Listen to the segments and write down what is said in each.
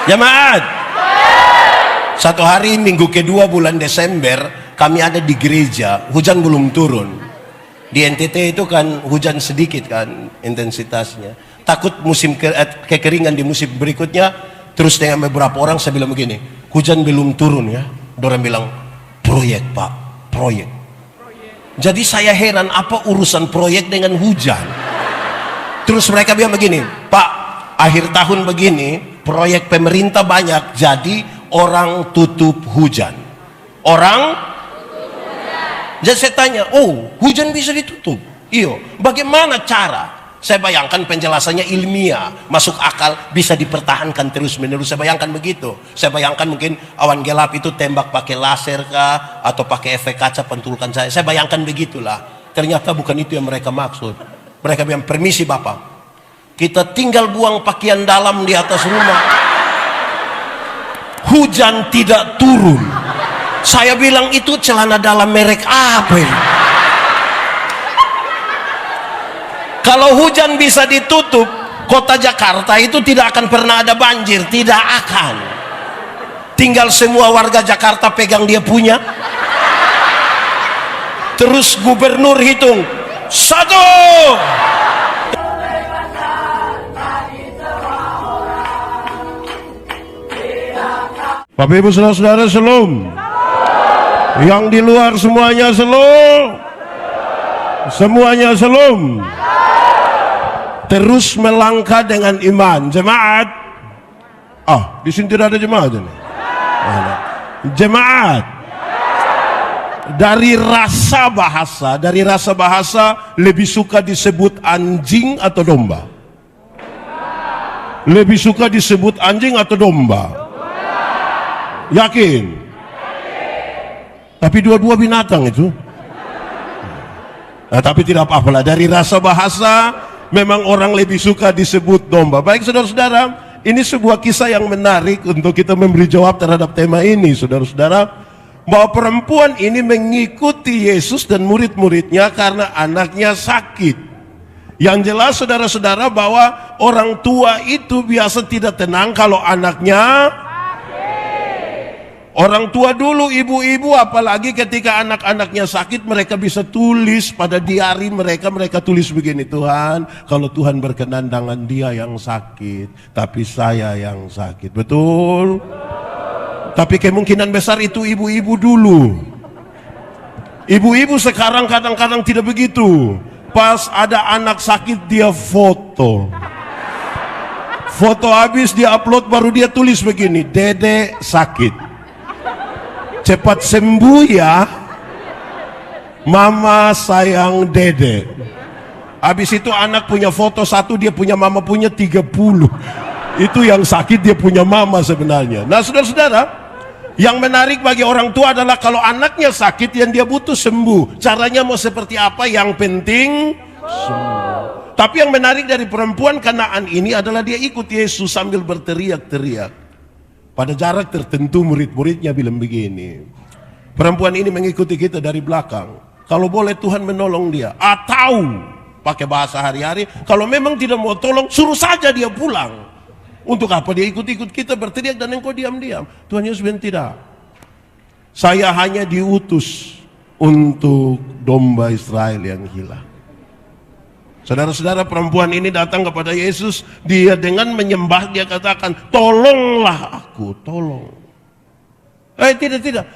Jemaat, satu hari minggu kedua bulan Desember kami ada di gereja, hujan belum turun. Di NTT itu kan hujan sedikit kan intensitasnya. Takut musim kekeringan di musim berikutnya. Terus dengan beberapa orang saya bilang begini, hujan belum turun ya. Dorang bilang, proyek pak, proyek. Jadi saya heran apa urusan proyek dengan hujan. Terus mereka bilang begini, pak, akhir tahun begini proyek pemerintah banyak, jadi orang tutup hujan. Jadi saya tanya, oh hujan bisa ditutup? Iyo, bagaimana cara? Saya bayangkan penjelasannya ilmiah, masuk akal, bisa dipertahankan terus menerus. Saya bayangkan begitu. Saya bayangkan mungkin awan gelap itu tembak pakai laser kah, atau pakai efek kaca pentulkan saya. Saya bayangkan begitulah. Ternyata bukan itu yang mereka maksud. Mereka bilang, permisi bapak, kita tinggal buang pakaian dalam di atas rumah, hujan tidak turun. Saya bilang, itu celana dalam merek apa ini? Kalau hujan bisa ditutup, kota Jakarta itu tidak akan pernah ada banjir. Tidak akan. Tinggal semua warga Jakarta pegang dia punya. Terus gubernur hitung, 1. Bapak Ibu saudara-saudara, shalom. Yang di luar semuanya shalom. Semuanya shalom. Terus melangkah dengan iman. Jemaat, di sini tidak ada jemaat ini. Jemaat, dari rasa bahasa lebih suka disebut anjing atau domba? Lebih suka disebut anjing atau domba? Yakin? Tapi dua-dua binatang itu. Nah, tapi tidak apa-apalah, dari rasa bahasa memang orang lebih suka disebut domba. Baik saudara-saudara, ini sebuah kisah yang menarik untuk kita memberi jawab terhadap tema ini, saudara-saudara, bahwa perempuan ini mengikuti Yesus dan murid-muridnya karena anaknya sakit. Yang jelas saudara-saudara bahwa orang tua itu biasa tidak tenang kalau anaknya sakit. Orang tua dulu, ibu-ibu, apalagi ketika anak-anaknya sakit, mereka bisa tulis pada diari mereka tulis begini, Tuhan, kalau Tuhan berkenan dengan dia yang sakit, tapi saya yang sakit. Betul? Tapi kemungkinan besar itu ibu-ibu dulu. Ibu-ibu sekarang kadang-kadang tidak begitu. Pas ada anak sakit dia foto. Foto habis dia upload, baru dia tulis begini, Dede sakit, cepat sembuh ya mama, sayang Dede. Habis itu anak punya foto satu, dia punya mama punya 30. Itu yang sakit dia punya mama sebenarnya. Nah saudara-saudara, yang menarik bagi orang tua adalah kalau anaknya sakit yang dia butuh sembuh, caranya mau seperti apa, yang penting sembuh. Tapi yang menarik dari perempuan Kanaan ini adalah dia ikut Yesus sambil berteriak-teriak. Pada jarak tertentu murid-muridnya bilang begini, perempuan ini mengikuti kita dari belakang, kalau boleh Tuhan menolong dia, atau pakai bahasa hari-hari, kalau memang tidak mau tolong, suruh saja dia pulang. Untuk apa dia ikut-ikut kita berteriak dan engkau diam-diam? Tuhan Yesus bilang, tidak, saya hanya diutus untuk domba Israel yang hilang. Saudara-saudara, perempuan ini datang kepada Yesus, dia dengan menyembah dia katakan, tolonglah aku, tolong.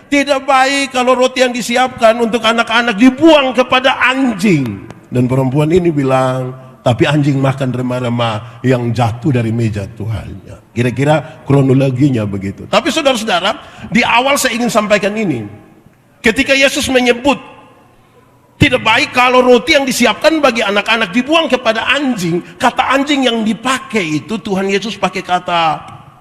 Tidak baik kalau roti yang disiapkan untuk anak-anak dibuang kepada anjing. Dan perempuan ini bilang, tapi anjing makan remah-remah yang jatuh dari meja Tuhannya. Kira-kira kronologinya begitu. Tapi saudara-saudara, di awal saya ingin sampaikan ini. Ketika Yesus menyebut tidak baik kalau roti yang disiapkan bagi anak-anak dibuang kepada anjing, kata anjing yang dipakai itu Tuhan Yesus pakai kata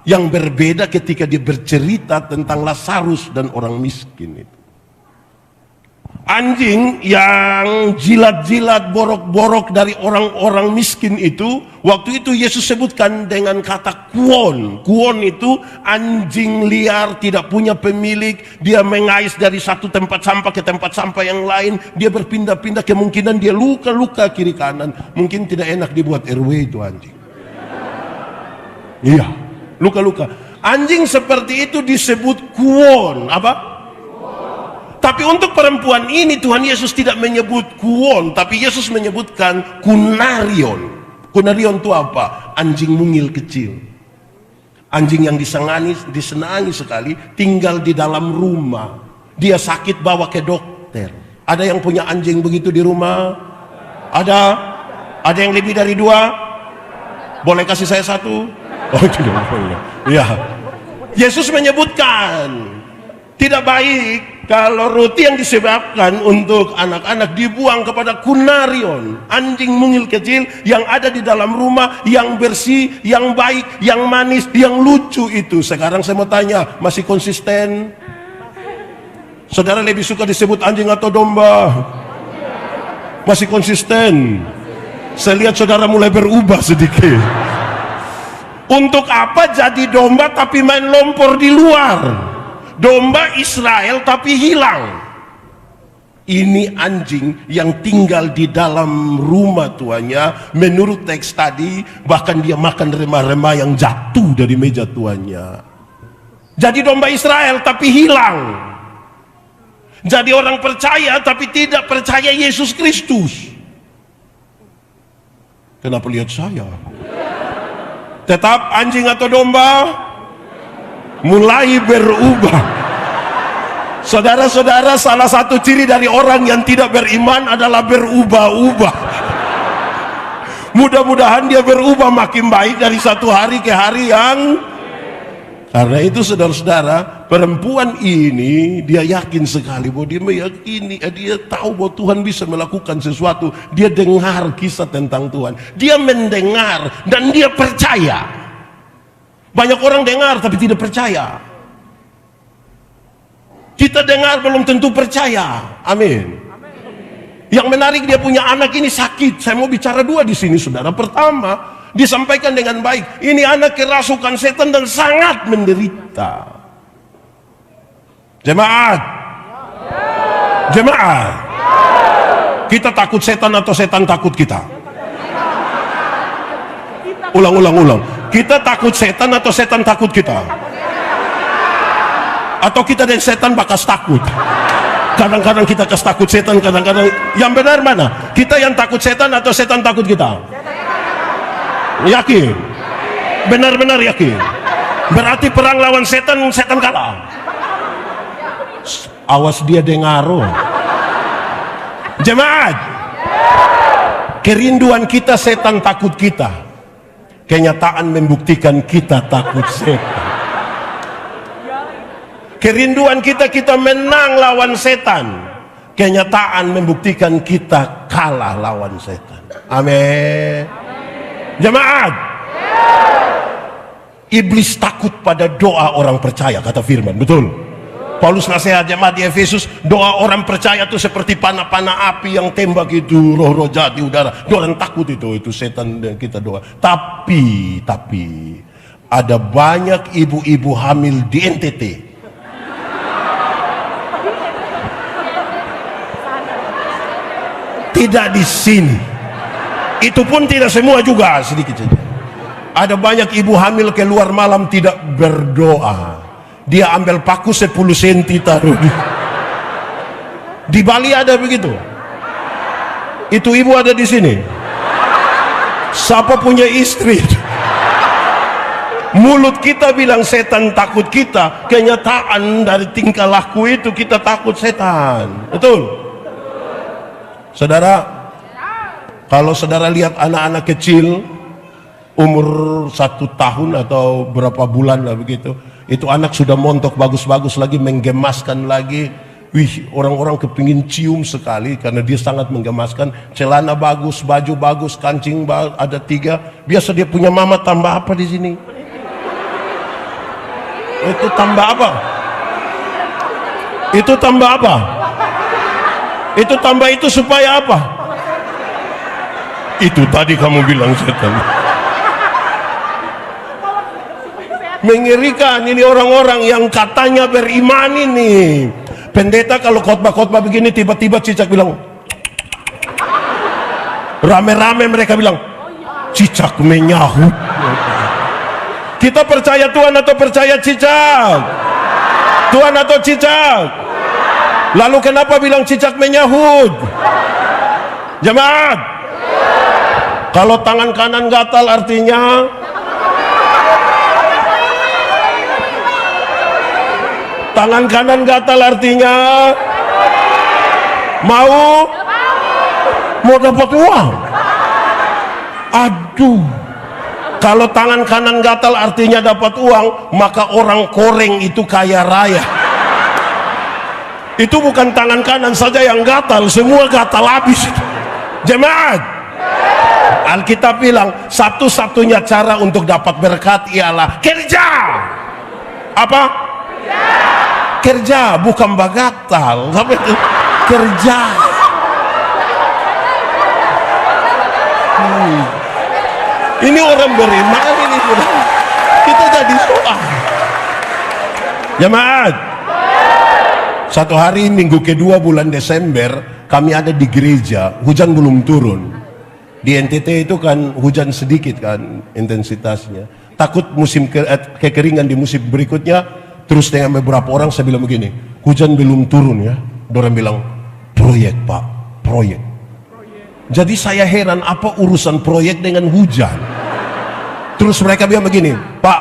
yang berbeda ketika dia bercerita tentang Lazarus dan orang miskin itu. Anjing yang jilat-jilat, borok-borok dari orang-orang miskin itu, waktu itu Yesus sebutkan dengan kata kuon. Kuon itu anjing liar, tidak punya pemilik, dia mengais dari satu tempat sampah ke tempat sampah yang lain, dia berpindah-pindah, kemungkinan dia luka-luka kiri kanan, mungkin tidak enak dibuat RW itu anjing. Iya, luka-luka. Anjing seperti itu disebut kuon. Apa? Tapi untuk perempuan ini Tuhan Yesus tidak menyebut kuon, tapi Yesus menyebutkan kunarion. Kunarion itu apa? Anjing mungil kecil. Anjing yang disenangi sekali, tinggal di dalam rumah. Dia sakit bawa ke dokter. Ada yang punya anjing begitu di rumah? Ada? Ada yang lebih dari 2? Boleh kasih saya 1? Oh, tidak boleh. Ya. Yesus menyebutkan tidak baik kalau roti yang disebabkan untuk anak-anak dibuang kepada kunarion, anjing mungil kecil yang ada di dalam rumah, yang bersih, yang baik, yang manis, yang lucu itu. Sekarang saya mau tanya, masih konsisten? Saudara lebih suka disebut anjing atau domba? Masih konsisten? Saya lihat saudara mulai berubah sedikit. Untuk apa jadi domba tapi main lompor di luar? Domba Israel tapi hilang. Ini anjing yang tinggal di dalam rumah tuannya. Menurut teks tadi, bahkan dia makan remah-remah yang jatuh dari meja tuannya. Jadi domba Israel tapi hilang. Jadi orang percaya tapi tidak percaya Yesus Kristus. Kenapa lihat saya? Tetap anjing atau domba? Mulai berubah. Saudara-saudara, salah satu ciri dari orang yang tidak beriman adalah berubah-ubah. Mudah-mudahan dia berubah makin baik dari satu hari ke hari yang. Karena itu saudara-saudara, perempuan ini dia yakin sekali bahwa dia meyakini, dia tahu bahwa Tuhan bisa melakukan sesuatu. Dia dengar kisah tentang Tuhan, dia mendengar dan dia percaya. Banyak orang dengar tapi tidak percaya. Kita dengar belum tentu percaya. Amin. Yang menarik, dia punya anak ini sakit. Saya mau bicara 2 di sini, saudara. Pertama, disampaikan dengan baik. Ini anak kerasukan setan dan sangat menderita. Jemaat. Jemaat. Kita takut setan atau setan takut kita? Ulang. Kita takut setan atau setan takut kita? Atau kita dan setan bakas takut? Kadang-kadang kita kas takut setan, kadang-kadang. Yang benar mana? Kita yang takut setan atau setan takut kita? Yakin? Benar-benar yakin? Berarti perang lawan setan, setan kalah. Awas dia dengaro. Jemaat, kerinduan kita setan takut kita. Kenyataan membuktikan kita takut setan. Kerinduan kita menang lawan setan. Kenyataan membuktikan kita kalah lawan setan. Amin. Jemaat, iblis takut pada doa orang percaya, kata firman. Betul? Paulus nasihat jemaat di Efesus, doa orang percaya itu seperti panah-panah api yang tembak itu roh-roh jahat di udara. Dia orang takut itu setan dan kita doa. Tapi ada banyak ibu-ibu hamil di NTT. Tidak di sini. Itu pun tidak semua juga, sedikit saja. Ada banyak ibu hamil keluar malam tidak berdoa. Dia ambil paku 10 cm taruh di Bali ada begitu. Itu ibu ada di sini. Siapa punya istri? Mulut kita bilang setan takut kita, kenyataan dari tingkah laku itu kita takut setan. Betul? Saudara, kalau saudara lihat anak-anak kecil umur 1 tahun atau berapa bulan lah begitu, itu anak sudah montok bagus-bagus lagi, menggemaskan lagi. Wih, orang-orang kepingin cium sekali karena dia sangat menggemaskan. Celana bagus, baju bagus, kancing ada 3. Biasa dia punya mama tambah apa di sini? Itu tambah apa? Itu tambah apa? Itu tambah itu supaya apa? Itu tadi kamu bilang setan. Mengerikan ini orang-orang yang katanya beriman ini. Pendeta kalau khotbah-khotbah begini tiba-tiba cicak bilang, rame-rame mereka bilang, cicak menyahut. Kita percaya Tuhan atau percaya cicak? Tuhan atau cicak? Lalu kenapa bilang cicak menyahut? Jemaat, kalau tangan kanan gatal artinya mau dapat uang. Aduh, kalau tangan kanan gatal artinya dapat uang, maka orang koreng itu kaya raya. Itu bukan tangan kanan saja yang gatal, semua gatal habis. Jemaat, Alkitab bilang satu-satunya cara untuk dapat berkat ialah kerja. Apa? Kerja, bukan bagatal. Sampai itu kerja. Ini orang beriman ini sudah. Kita jadi soal. Jemaat, satu hari minggu kedua bulan Desember kami ada di gereja, hujan belum turun. Di NTT itu kan hujan sedikit kan intensitasnya. Takut musim kekeringan di musim berikutnya. Terus dengan beberapa orang saya bilang begini, hujan belum turun ya. Dorang bilang, proyek Pak, proyek. Jadi saya heran apa urusan proyek dengan hujan. Terus mereka bilang begini, Pak,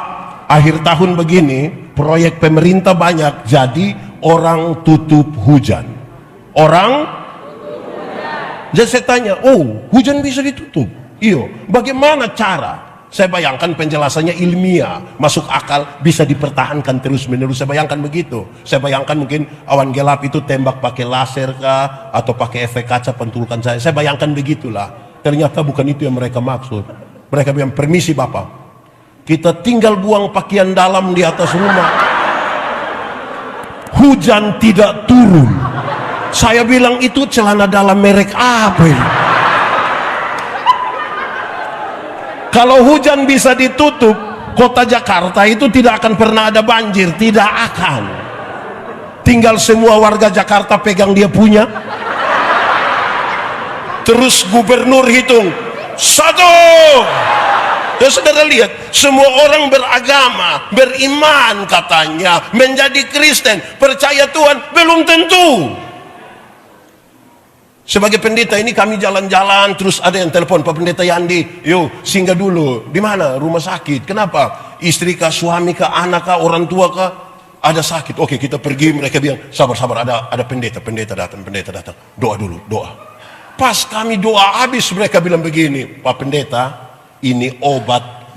akhir tahun begini proyek pemerintah banyak, jadi orang tutup hujan. Jadi saya tanya, oh hujan bisa ditutup? Iya, bagaimana cara? Saya bayangkan penjelasannya ilmiah, masuk akal, bisa dipertahankan terus menerus. Saya bayangkan begitu. Saya bayangkan mungkin awan gelap itu tembak pakai laser kah, atau pakai efek kaca pentulkan saya. Saya bayangkan begitulah. Ternyata bukan itu yang mereka maksud. Mereka bilang, permisi Bapak, kita tinggal buang pakaian dalam di atas rumah, hujan tidak turun. Saya bilang, itu celana dalam merek apa ini? Kalau hujan bisa ditutup, kota Jakarta itu tidak akan pernah ada banjir. Tidak akan. Tinggal semua warga Jakarta pegang dia punya. Terus gubernur hitung, 1. Ya saudara lihat, semua orang beragama, beriman katanya, menjadi Kristen, percaya Tuhan, belum tentu. Sebagai pendeta ini kami jalan-jalan, terus ada yang telepon, Pak Pendeta Yandi, yuk singgah dulu. Di mana? Rumah sakit. Kenapa? Istri kah, suami kah, anak kah, orang tua kah? Ada sakit. Oke, kita pergi. Mereka bilang, sabar, ada pendeta datang. Doa dulu, doa. Pas kami doa habis, mereka bilang begini, Pak Pendeta, ini obat.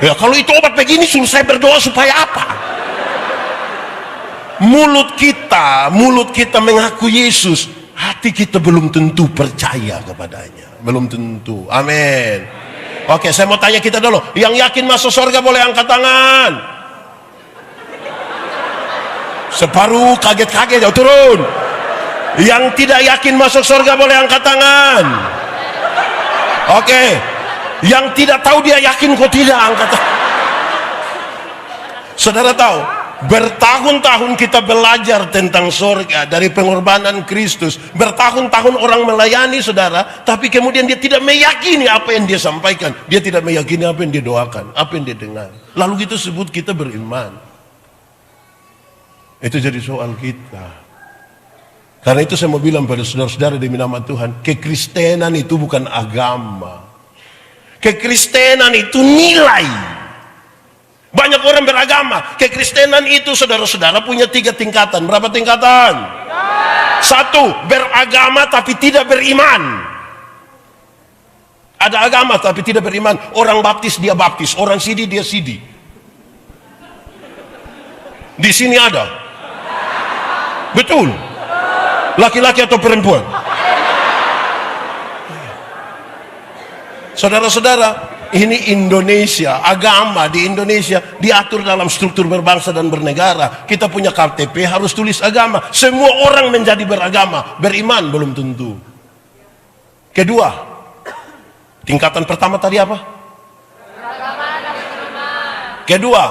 Ya kalau itu obat begini, suruh saya berdoa supaya apa? Mulut kita mengaku Yesus, hati kita belum tentu percaya kepadanya, belum tentu. Amin. Oke, saya mau tanya kita dulu, yang yakin masuk surga boleh angkat tangan. Separuh kaget-kaget, jauh turun. Yang tidak yakin masuk surga boleh angkat tangan. Oke, yang tidak tahu dia yakin kok tidak angkat tangan. Saudara tahu, bertahun-tahun kita belajar tentang surga dari pengorbanan Kristus. Bertahun-tahun orang melayani saudara, tapi kemudian dia tidak meyakini apa yang dia sampaikan. Dia tidak meyakini apa yang dia doakan, apa yang dia dengar. Lalu kita sebut kita beriman. Itu jadi soal kita. Karena itu saya mau bilang pada saudara-saudara demi nama Tuhan, kekristenan itu bukan agama. Kekristenan itu nilai. Banyak orang beragama. Kekristenan itu saudara-saudara punya 3 tingkatan. Berapa tingkatan? 1, beragama tapi tidak beriman. Ada agama tapi tidak beriman. Orang baptis dia baptis, orang sidi dia sidi. Di sini ada. Betul. Laki-laki atau perempuan? Saudara-saudara, ini Indonesia, agama di Indonesia diatur dalam struktur berbangsa dan bernegara. Kita punya KTP harus tulis agama. Semua orang menjadi beragama, beriman belum tentu. Kedua, tingkatan pertama tadi apa? Kedua,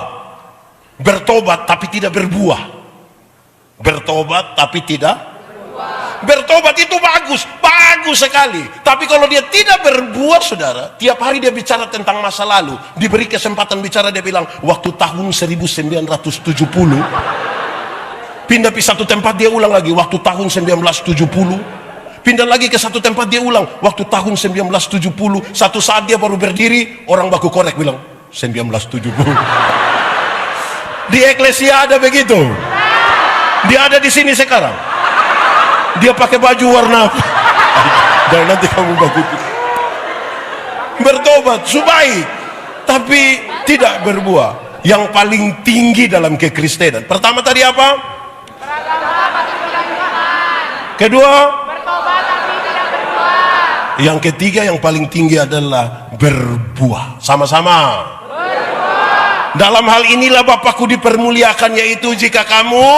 bertobat tapi tidak berbuah. Bertobat tapi tidak berbuah. Bertobat itu bagus, ragu sekali. Tapi kalau dia tidak berbuat, saudara, tiap hari dia bicara tentang masa lalu, diberi kesempatan bicara, dia bilang, waktu tahun 1970, pindah ke satu tempat, dia ulang lagi, waktu tahun 1970, pindah lagi ke satu tempat, dia ulang, waktu tahun 1970, satu saat dia baru berdiri, orang baku korek bilang, 1970. Di Eklesia ada begitu. Dia ada di sini sekarang. Dia pakai baju warna apa? Dan nanti kamu bagus. Bertobat, subai, tapi tidak berbuah. Yang paling tinggi dalam kekristenan. Pertama tadi apa? Kedua? Bertobat tapi tidak berbuah. Yang ketiga yang paling tinggi adalah berbuah. Sama-sama. Dalam hal inilah Bapakku dipermuliakan, yaitu jika kamu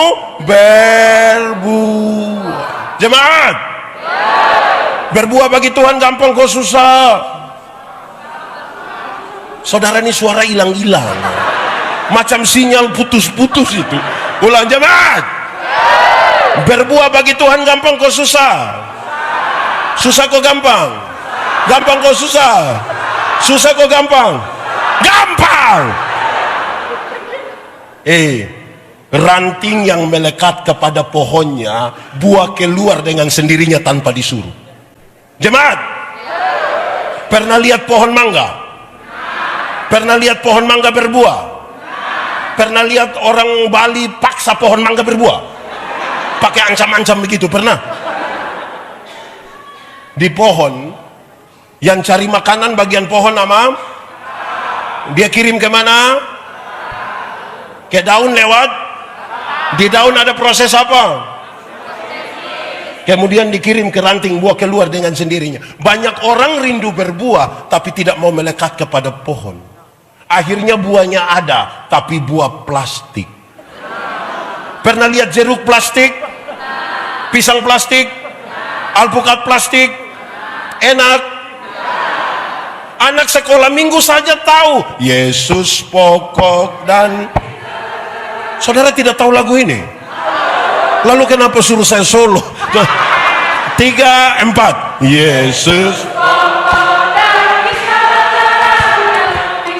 berbuah. Jemaat, berbuah bagi Tuhan gampang kok susah? Saudara, ini suara hilang-hilang, macam sinyal putus-putus itu. Ulang, jemaat. Berbuah bagi Tuhan gampang kok susah? Susah kok gampang? Gampang kok susah? Susah kok gampang? Gampang. Ranting yang melekat kepada pohonnya, buah keluar dengan sendirinya tanpa disuruh. Jemaat, pernah lihat pohon mangga? Pernah lihat pohon mangga berbuah? Pernah lihat orang Bali paksa pohon mangga berbuah? Pakai ancam-ancam begitu, pernah? Di pohon, yang cari makanan bagian pohon apa? Dia kirim kemana? Ke daun lewat, di daun ada proses apa? Kemudian dikirim ke ranting, buah keluar dengan sendirinya. Banyak orang rindu berbuah tapi tidak mau melekat kepada pohon. Akhirnya buahnya ada tapi buah plastik. Pernah lihat jeruk plastik? Pisang plastik? Alpukat plastik? Enak? Anak sekolah minggu saja tahu Yesus pokok dan... Saudara tidak tahu lagu ini? Lalu kenapa suruh saya solo? 3, 4. Yesus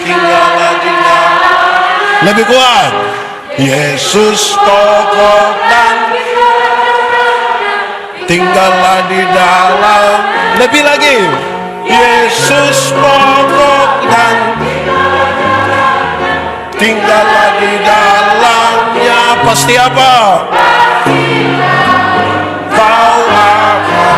tinggallah di dalam. Lebih kuat. Yesus pokok dan tinggallah di dalam. Lebih lagi. Yesus pokok dan tinggallah di dalamnya. Pasti apa? Kau akan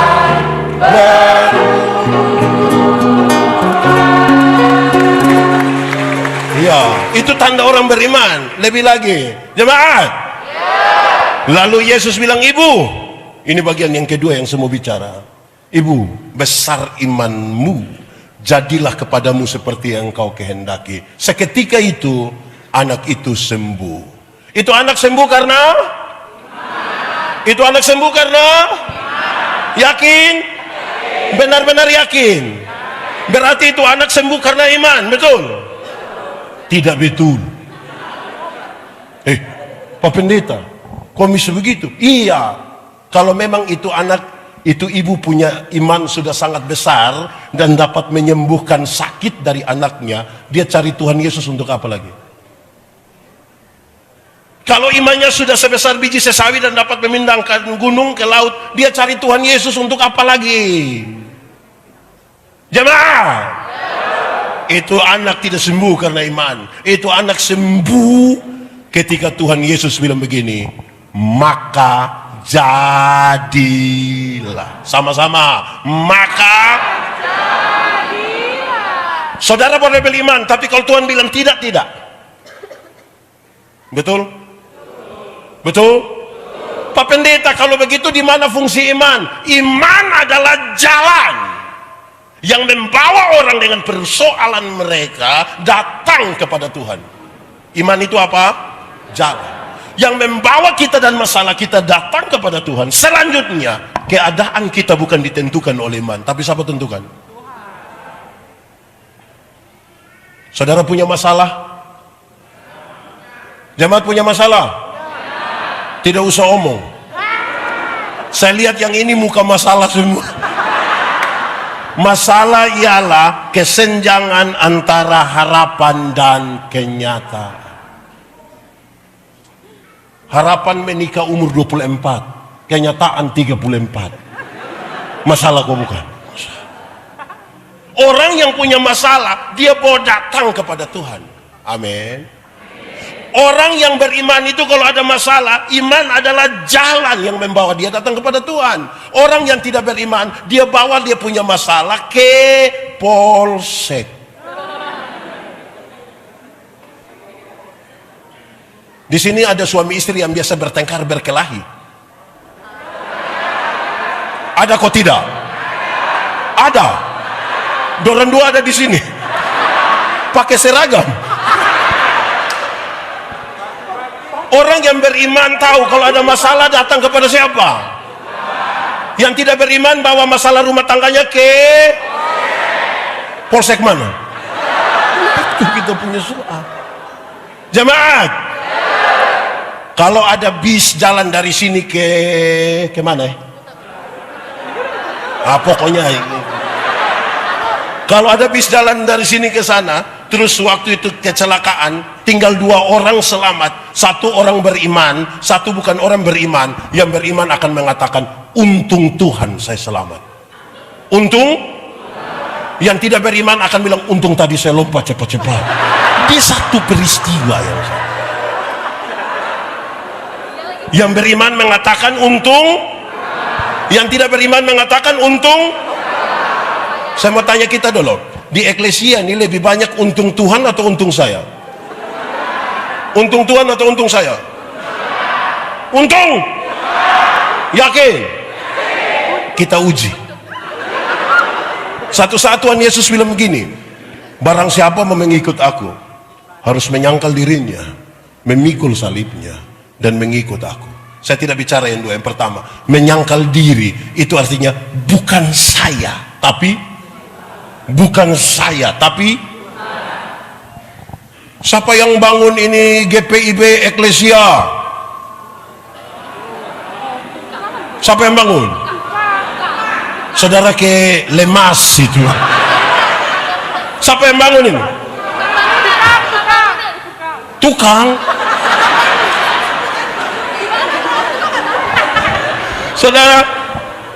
ya, itu tanda orang beriman. Lebih lagi, jemaat. Lalu Yesus bilang, ibu, ini bagian yang kedua yang saya mau bicara. Ibu, besar imanmu, jadilah kepadamu seperti yang kau kehendaki. Seketika itu anak itu sembuh. Itu anak sembuh karena itu anak sembuh karena yakin, benar-benar yakin. Berarti itu anak sembuh karena iman, betul? Tidak betul. Pak Pendeta, kok bisa begitu? Iya, kalau memang itu anak, itu ibu punya iman sudah sangat besar dan dapat menyembuhkan sakit dari anaknya, dia cari Tuhan Yesus untuk apa lagi? Kalau imannya sudah sebesar biji sesawi dan dapat memindahkan gunung ke laut, dia cari Tuhan Yesus untuk apa lagi? Jemaah, itu anak tidak sembuh karena iman. Itu anak sembuh ketika Tuhan Yesus bilang begini, maka jadilah. Sama-sama, maka jadilah. Saudara boleh beriman, tapi kalau Tuhan bilang tidak, tidak. Betul? Betul? Pak Pendeta, kalau begitu di mana fungsi iman? Iman adalah jalan yang membawa orang dengan persoalan mereka datang kepada Tuhan. Iman itu apa? Jalan yang membawa kita dan masalah kita datang kepada Tuhan. Selanjutnya, keadaan kita bukan ditentukan oleh iman, tapi siapa tentukan? Saudara punya masalah? Jemaat punya masalah? Tidak usah omong. Saya lihat yang ini muka masalah semua. Masalah ialah kesenjangan antara harapan dan kenyataan. Harapan menikah umur 24, kenyataan 34. Masalah kok bukan? Orang yang punya masalah, dia mau datang kepada Tuhan. Amin. Orang yang beriman itu kalau ada masalah, iman adalah jalan yang membawa dia datang kepada Tuhan. Orang yang tidak beriman, dia bawa dia punya masalah ke polsek. Di sini ada suami istri yang biasa bertengkar berkelahi. Ada kok tidak? Ada. Dorang dua ada di sini. Pakai seragam. Orang yang beriman tahu kalau ada masalah datang kepada siapa? Yang tidak beriman bawa masalah rumah tangganya ke polsek mana? Itu kita punya soal. Jemaat, kalau ada bis jalan dari sini ke mana? Pokoknya kalau ada bis jalan dari sini ke sana, terus waktu itu kecelakaan, tinggal 2 orang selamat, 1 orang beriman, 1 bukan orang beriman. Yang beriman akan mengatakan, untung Tuhan saya selamat. Untung. Yang tidak beriman akan bilang, untung tadi saya lompat cepat-cepat. Di satu peristiwa yang sama. Yang beriman mengatakan untung, yang tidak beriman mengatakan untung. Saya mau tanya kita dulu, di eklesia ini lebih banyak untung Tuhan atau untung saya? Untung Tuhan atau untung saya? Untung? Yakin? Kita uji. Satu saat Tuhan Yesus bilang begini, barang siapa mau mengikut aku, harus menyangkal dirinya, memikul salibnya, dan mengikut aku. Saya tidak bicara yang 2, yang pertama, menyangkal diri, itu artinya bukan saya, tapi bukan saya, tapi siapa yang bangun ini GPIB Eklesia? Siapa yang bangun? Saudara ke Lemas itu. Siapa yang bangun ini? Tukang. Saudara,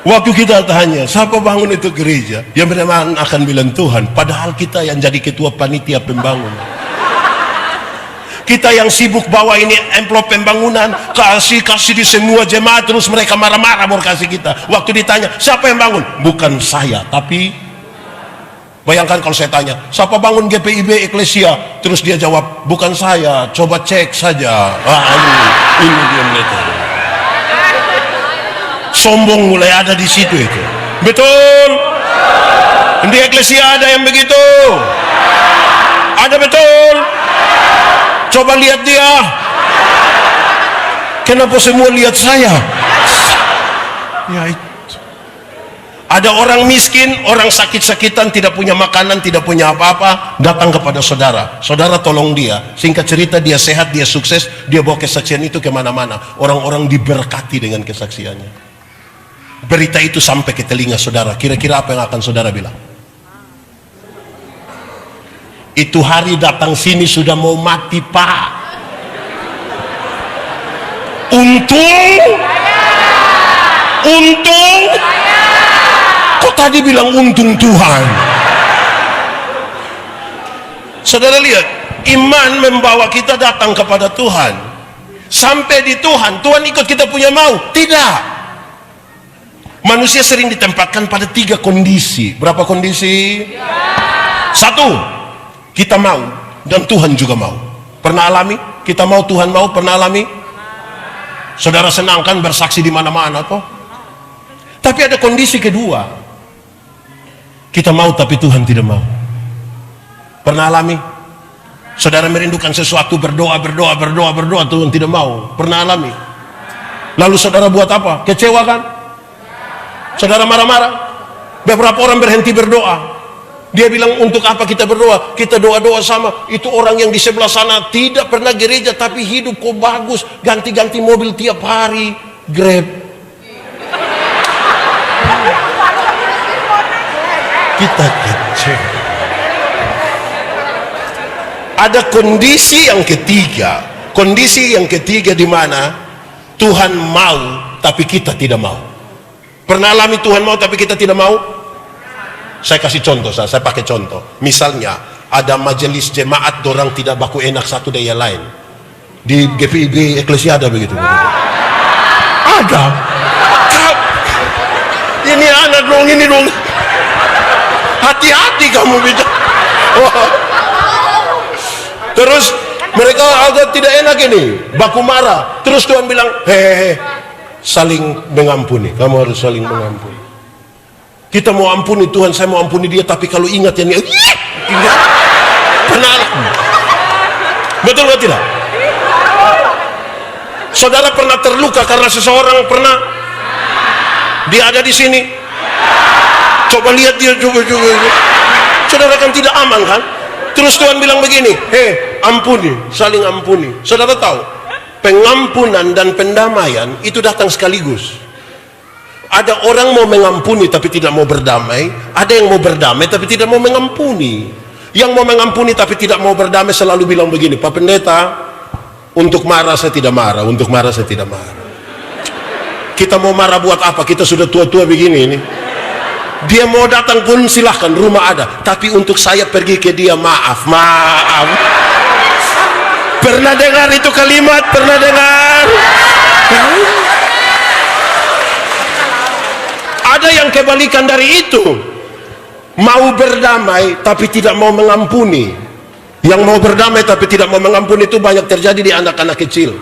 waktu kita tanya, siapa bangun itu gereja? Yang beriman akan bilang Tuhan, padahal kita yang jadi ketua panitia pembangun. Kita yang sibuk bawa ini amplop pembangunan, kasih di semua jemaat, terus mereka marah-marah mau kasih kita. Waktu ditanya, siapa yang bangun? Bukan saya, tapi bayangkan kalau saya tanya, siapa bangun GPIB Eklesia? Terus dia jawab, bukan saya, coba cek saja. Ini dia metode. Sombong mulai ada di situ itu. Betul? Di Eklesia ada yang begitu? Ada betul? Coba lihat dia. Kenapa semua lihat saya? Ya itu. Ada orang miskin, orang sakit-sakitan, tidak punya makanan, tidak punya apa-apa, datang kepada saudara. Saudara tolong dia. Singkat cerita dia sehat, dia sukses, dia bawa kesaksian itu kemana-mana. Orang-orang diberkati dengan kesaksiannya. Berita itu sampai ke telinga saudara. Kira-kira apa yang akan saudara bilang? Itu hari datang sini sudah mau mati, Pak. Untung. Kok tadi bilang untung Tuhan? Saudara lihat, iman membawa kita datang kepada Tuhan. Sampai di Tuhan, Tuhan ikut kita punya mau? Tidak. Manusia sering ditempatkan pada 3 kondisi. Berapa kondisi? 1, kita mau dan Tuhan juga mau. Pernah alami? Kita mau, Tuhan mau. Pernah alami? Saudara senangkan bersaksi di mana-mana toh? Tapi ada kondisi kedua. Kita mau tapi Tuhan tidak mau. Pernah alami? Saudara merindukan sesuatu, berdoa, Tuhan tidak mau. Pernah alami? Lalu saudara buat apa? Kecewa kan? Saudara marah-marah. Beberapa orang berhenti berdoa. Dia bilang, untuk apa kita berdoa? Kita doa-doa sama itu orang yang di sebelah sana, tidak pernah gereja tapi hidup kok bagus, ganti-ganti mobil tiap hari, Grab. kita kecewa. Ada kondisi yang ketiga di mana Tuhan mau tapi kita tidak mau. Pernah alami Tuhan mau tapi kita tidak mau? Saya kasih contoh, saya pakai contoh. Misalnya ada majelis jemaat, dorang tidak baku enak satu dengan yang lain. Di GPIB Eklesia ada begitu. Ada. Ini anak dong, ini dong. Hati-hati kamu bicara. Terus mereka agak tidak enak ini, baku marah. Terus Tuhan bilang, hehehe, saling mengampuni. Kamu harus saling mengampuni. Kita mau ampuni Tuhan, saya mau ampuni dia, tapi kalau ingat yang ini, pernah. Betul atau tidak? Saudara pernah terluka karena seseorang pernah? Dia ada di sini. Coba lihat dia, coba. Saudara kan tidak aman kan? Terus Tuhan bilang begini, ampuni, saling ampuni. Saudara tahu, pengampunan dan pendamaian itu datang sekaligus. Ada orang mau mengampuni tapi tidak mau berdamai, ada yang mau berdamai tapi tidak mau mengampuni. Yang mau mengampuni tapi tidak mau berdamai selalu bilang begini, Pak Pendeta, untuk marah saya tidak marah, untuk marah saya tidak marah. Kita mau marah buat apa? Kita sudah tua-tua begini ini. Dia mau datang pun silahkan, rumah ada. Tapi untuk saya pergi ke dia, maaf. Pernah dengar itu kalimat? Pernah dengar? Ada yang kebalikan dari itu. Mau berdamai tapi tidak mau mengampuni. Yang mau berdamai tapi tidak mau mengampuni itu banyak terjadi di anak-anak kecil.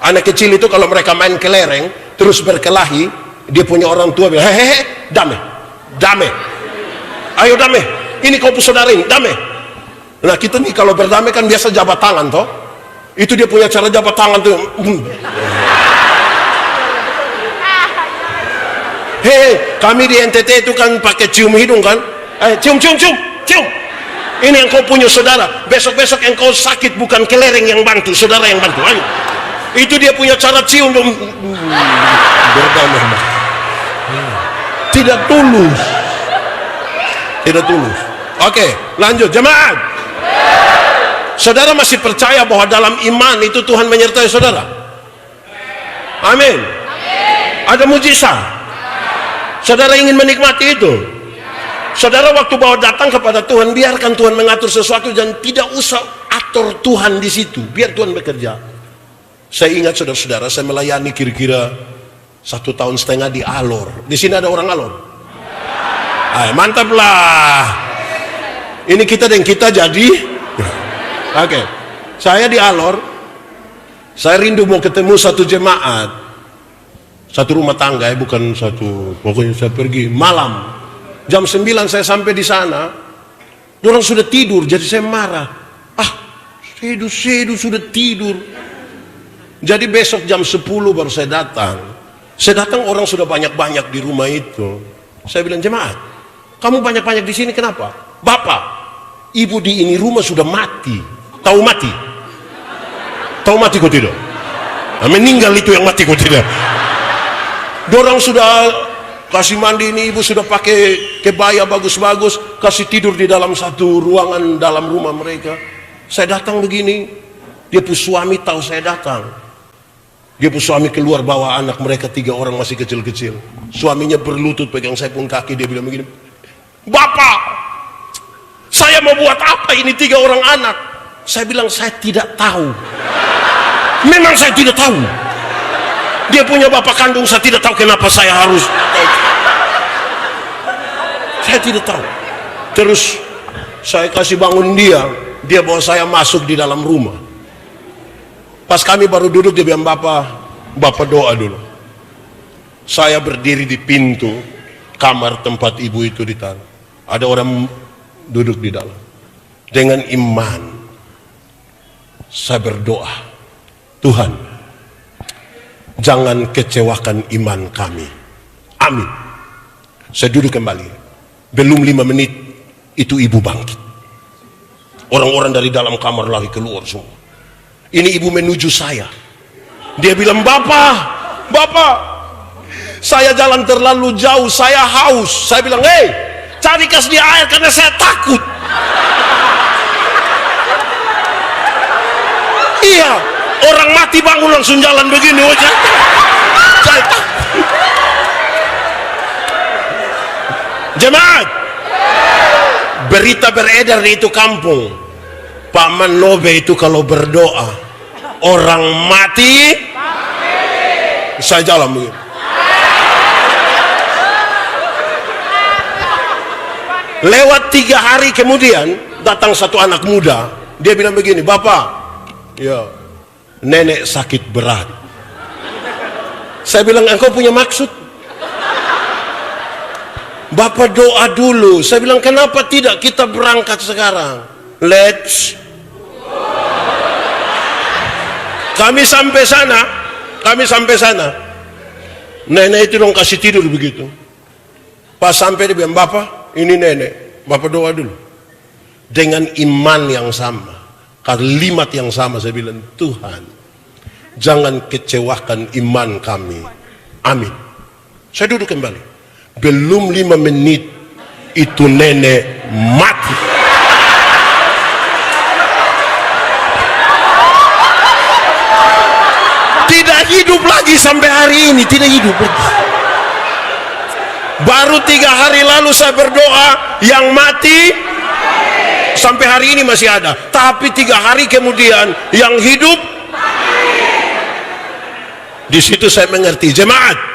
Anak kecil itu kalau mereka main kelereng terus berkelahi, dia punya orang tua bilang, hehehe, damai, ayo damai, ini kau saudara ini, damai. Nah kita nih kalau berdamai kan biasa jabat tangan toh, itu dia punya cara jabat tangan tuh. Hei, kami di NTT itu kan pakai cium hidung kan, cium. Ini yang kau punya saudara, besok-besok yang kau sakit bukan kelereng yang bantu, saudara yang bantu, ayo. Itu dia punya cara cium dong. Berdamai. Tidak tulus. Oke, lanjut jemaat. Saudara masih percaya bahwa dalam iman itu Tuhan menyertai saudara? Amin. Ada mujizat. Saudara ingin menikmati itu? Saudara waktu bawa datang kepada Tuhan, biarkan Tuhan mengatur sesuatu dan tidak usah atur Tuhan di situ. Biar Tuhan bekerja. Saya ingat saudara-saudara, saya melayani kira-kira 1,5 tahun di Alor. Di sini ada orang Alor. Mantap lah. Ini kita dan kita jadi. Oke. Saya di Alor. Saya rindu mau ketemu satu jemaat, satu rumah tangga, bukan satu. Pokoknya saya pergi malam. Jam 9 saya sampai di sana. Orang sudah tidur, jadi saya marah. Sedu sudah tidur. Jadi besok jam 10 baru saya datang. Saya datang orang sudah banyak-banyak di rumah itu. Saya bilang, jemaat, kamu banyak-banyak di sini kenapa? Bapak, ibu di ini rumah sudah mati. Tahu mati? Tahu mati kok tidak? Meninggal itu yang mati kok tidak? Dorang sudah kasih mandi, ini ibu sudah pakai kebaya bagus-bagus, kasih tidur di dalam satu ruangan dalam rumah mereka. Saya datang begini, dia pun suami tahu saya datang. Dia pun suami keluar bawa anak mereka 3 orang masih kecil-kecil. Suaminya berlutut pegang saya pun kaki, dia bilang begini, Bapak, saya mau buat apa ini 3 orang anak? Saya bilang, saya tidak tahu. Memang saya tidak tahu. Dia punya bapak kandung, saya tidak tahu kenapa saya harus. Saya tidak tahu. Terus saya kasih bangun dia bawa saya masuk di dalam rumah. Pas kami baru duduk, dia bilang, Bapak doa dulu. Saya berdiri di pintu kamar tempat ibu itu ditaruh. Ada orang duduk di dalam. Dengan iman saya berdoa, Tuhan, jangan kecewakan iman kami. Amin. Saya duduk kembali. Belum 5 menit itu ibu bangkit. Orang-orang dari dalam kamar lagi keluar semua. Ini ibu menuju saya. Dia bilang, Bapak, saya jalan terlalu jauh, saya haus. Saya bilang, Cari kasih dia air karena saya takut. Iya, orang mati bangun langsung jalan begini wajah. Saya takut. Jemaat, berita beredar di itu kampung, Pak Manobe itu kalau berdoa orang mati, saya jalan begini. Lewat 3 hari kemudian datang satu anak muda, dia bilang begini, Bapak, ya nenek sakit berat. Saya bilang, engkau punya maksud? Bapak doa dulu. Saya bilang, kenapa tidak kita berangkat sekarang? Let's. Kami sampai sana. Nenek itu dong kasih tidur begitu. Pas sampai dia bilang, Bapak, ini nenek. Bapak doa dulu. Dengan iman yang sama, kalimat yang sama, saya bilang, Tuhan, jangan kecewakan iman kami. Amin. Saya duduk kembali. Belum 5 menit itu nenek mati. Tidak hidup lagi sampai hari ini, tidak hidup lagi. Baru 3 hari lalu saya berdoa, yang mati sampai hari ini masih ada. Tapi 3 hari kemudian yang hidup. Di situ saya mengerti, jemaat.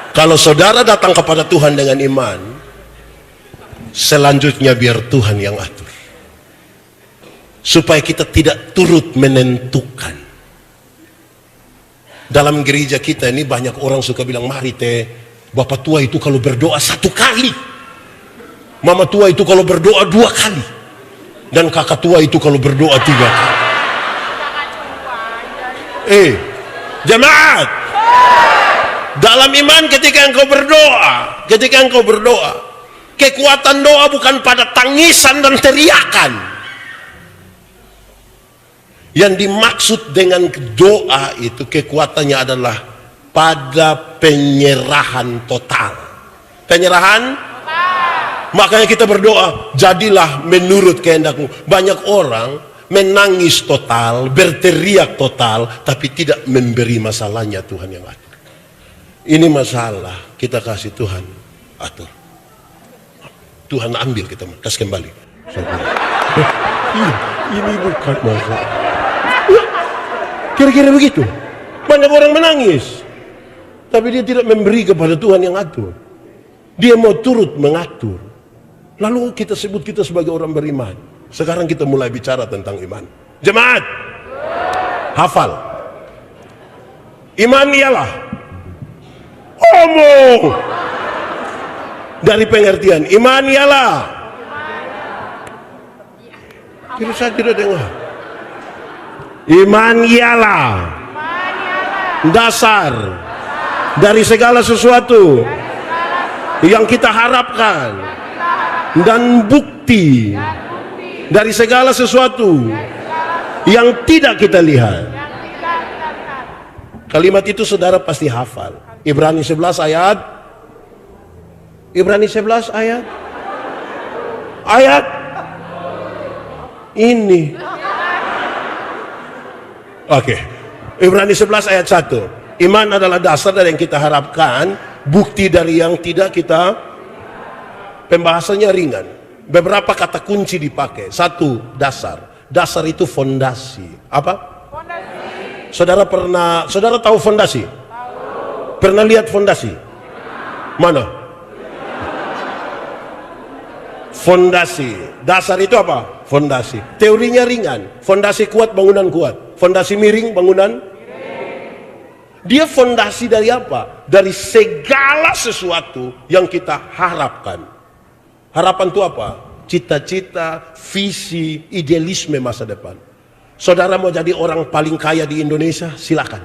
Kalau saudara datang kepada Tuhan dengan iman, selanjutnya biar Tuhan yang atur. Supaya kita tidak turut menentukan. Dalam gereja kita ini banyak orang suka bilang, mari teh, Bapak tua itu kalau berdoa 1 kali. Mama tua itu kalau berdoa 2 kali. Dan kakak tua itu kalau berdoa 3 kali. Jemaat, dalam iman ketika engkau berdoa, kekuatan doa bukan pada tangisan dan teriakan. Yang dimaksud dengan doa itu kekuatannya adalah pada penyerahan total. Penyerahan total. Makanya kita berdoa, jadilah menurut kehendakmu. Banyak orang menangis total, berteriak total, tapi tidak memberi masalahnya Tuhan yang atur. Ini masalah, kita kasih Tuhan atur. Tuhan ambil, kita kasih kembali. Ini bukan masalah. Kira-kira begitu. Banyak orang menangis, tapi dia tidak memberi kepada Tuhan yang atur. Dia mau turut mengatur. Lalu kita sebut kita sebagai orang beriman. Sekarang kita mulai bicara tentang iman. Jemaat, hafal. Iman ialah omong. Dari pengertian iman ialah. Tidak, saya tidak dengar. Iman ialah dasar dari segala sesuatu yang kita harapkan dan bukti dari segala sesuatu yang tidak kita lihat. Kalimat itu saudara pasti hafal. Ibrani 11 ayat ini. Oke. Ibrani 11 ayat 1. Iman adalah dasar dari yang kita harapkan, bukti dari yang tidak kita. Pembahasannya ringan. Beberapa kata kunci dipakai. 1, dasar. Dasar itu fondasi. Apa? Fondasi. Saudara tahu fondasi? Tahu. Pernah lihat fondasi? Mana? Fondasi. Dasar itu apa? Fondasi. Teorinya ringan. Fondasi kuat, bangunan kuat. Fondasi miring, bangunan miring. Dia fondasi dari apa? Dari segala sesuatu yang kita harapkan. Harapan itu apa? Cita-cita, visi, idealisme masa depan. Saudara mau jadi orang paling kaya di Indonesia? Silakan.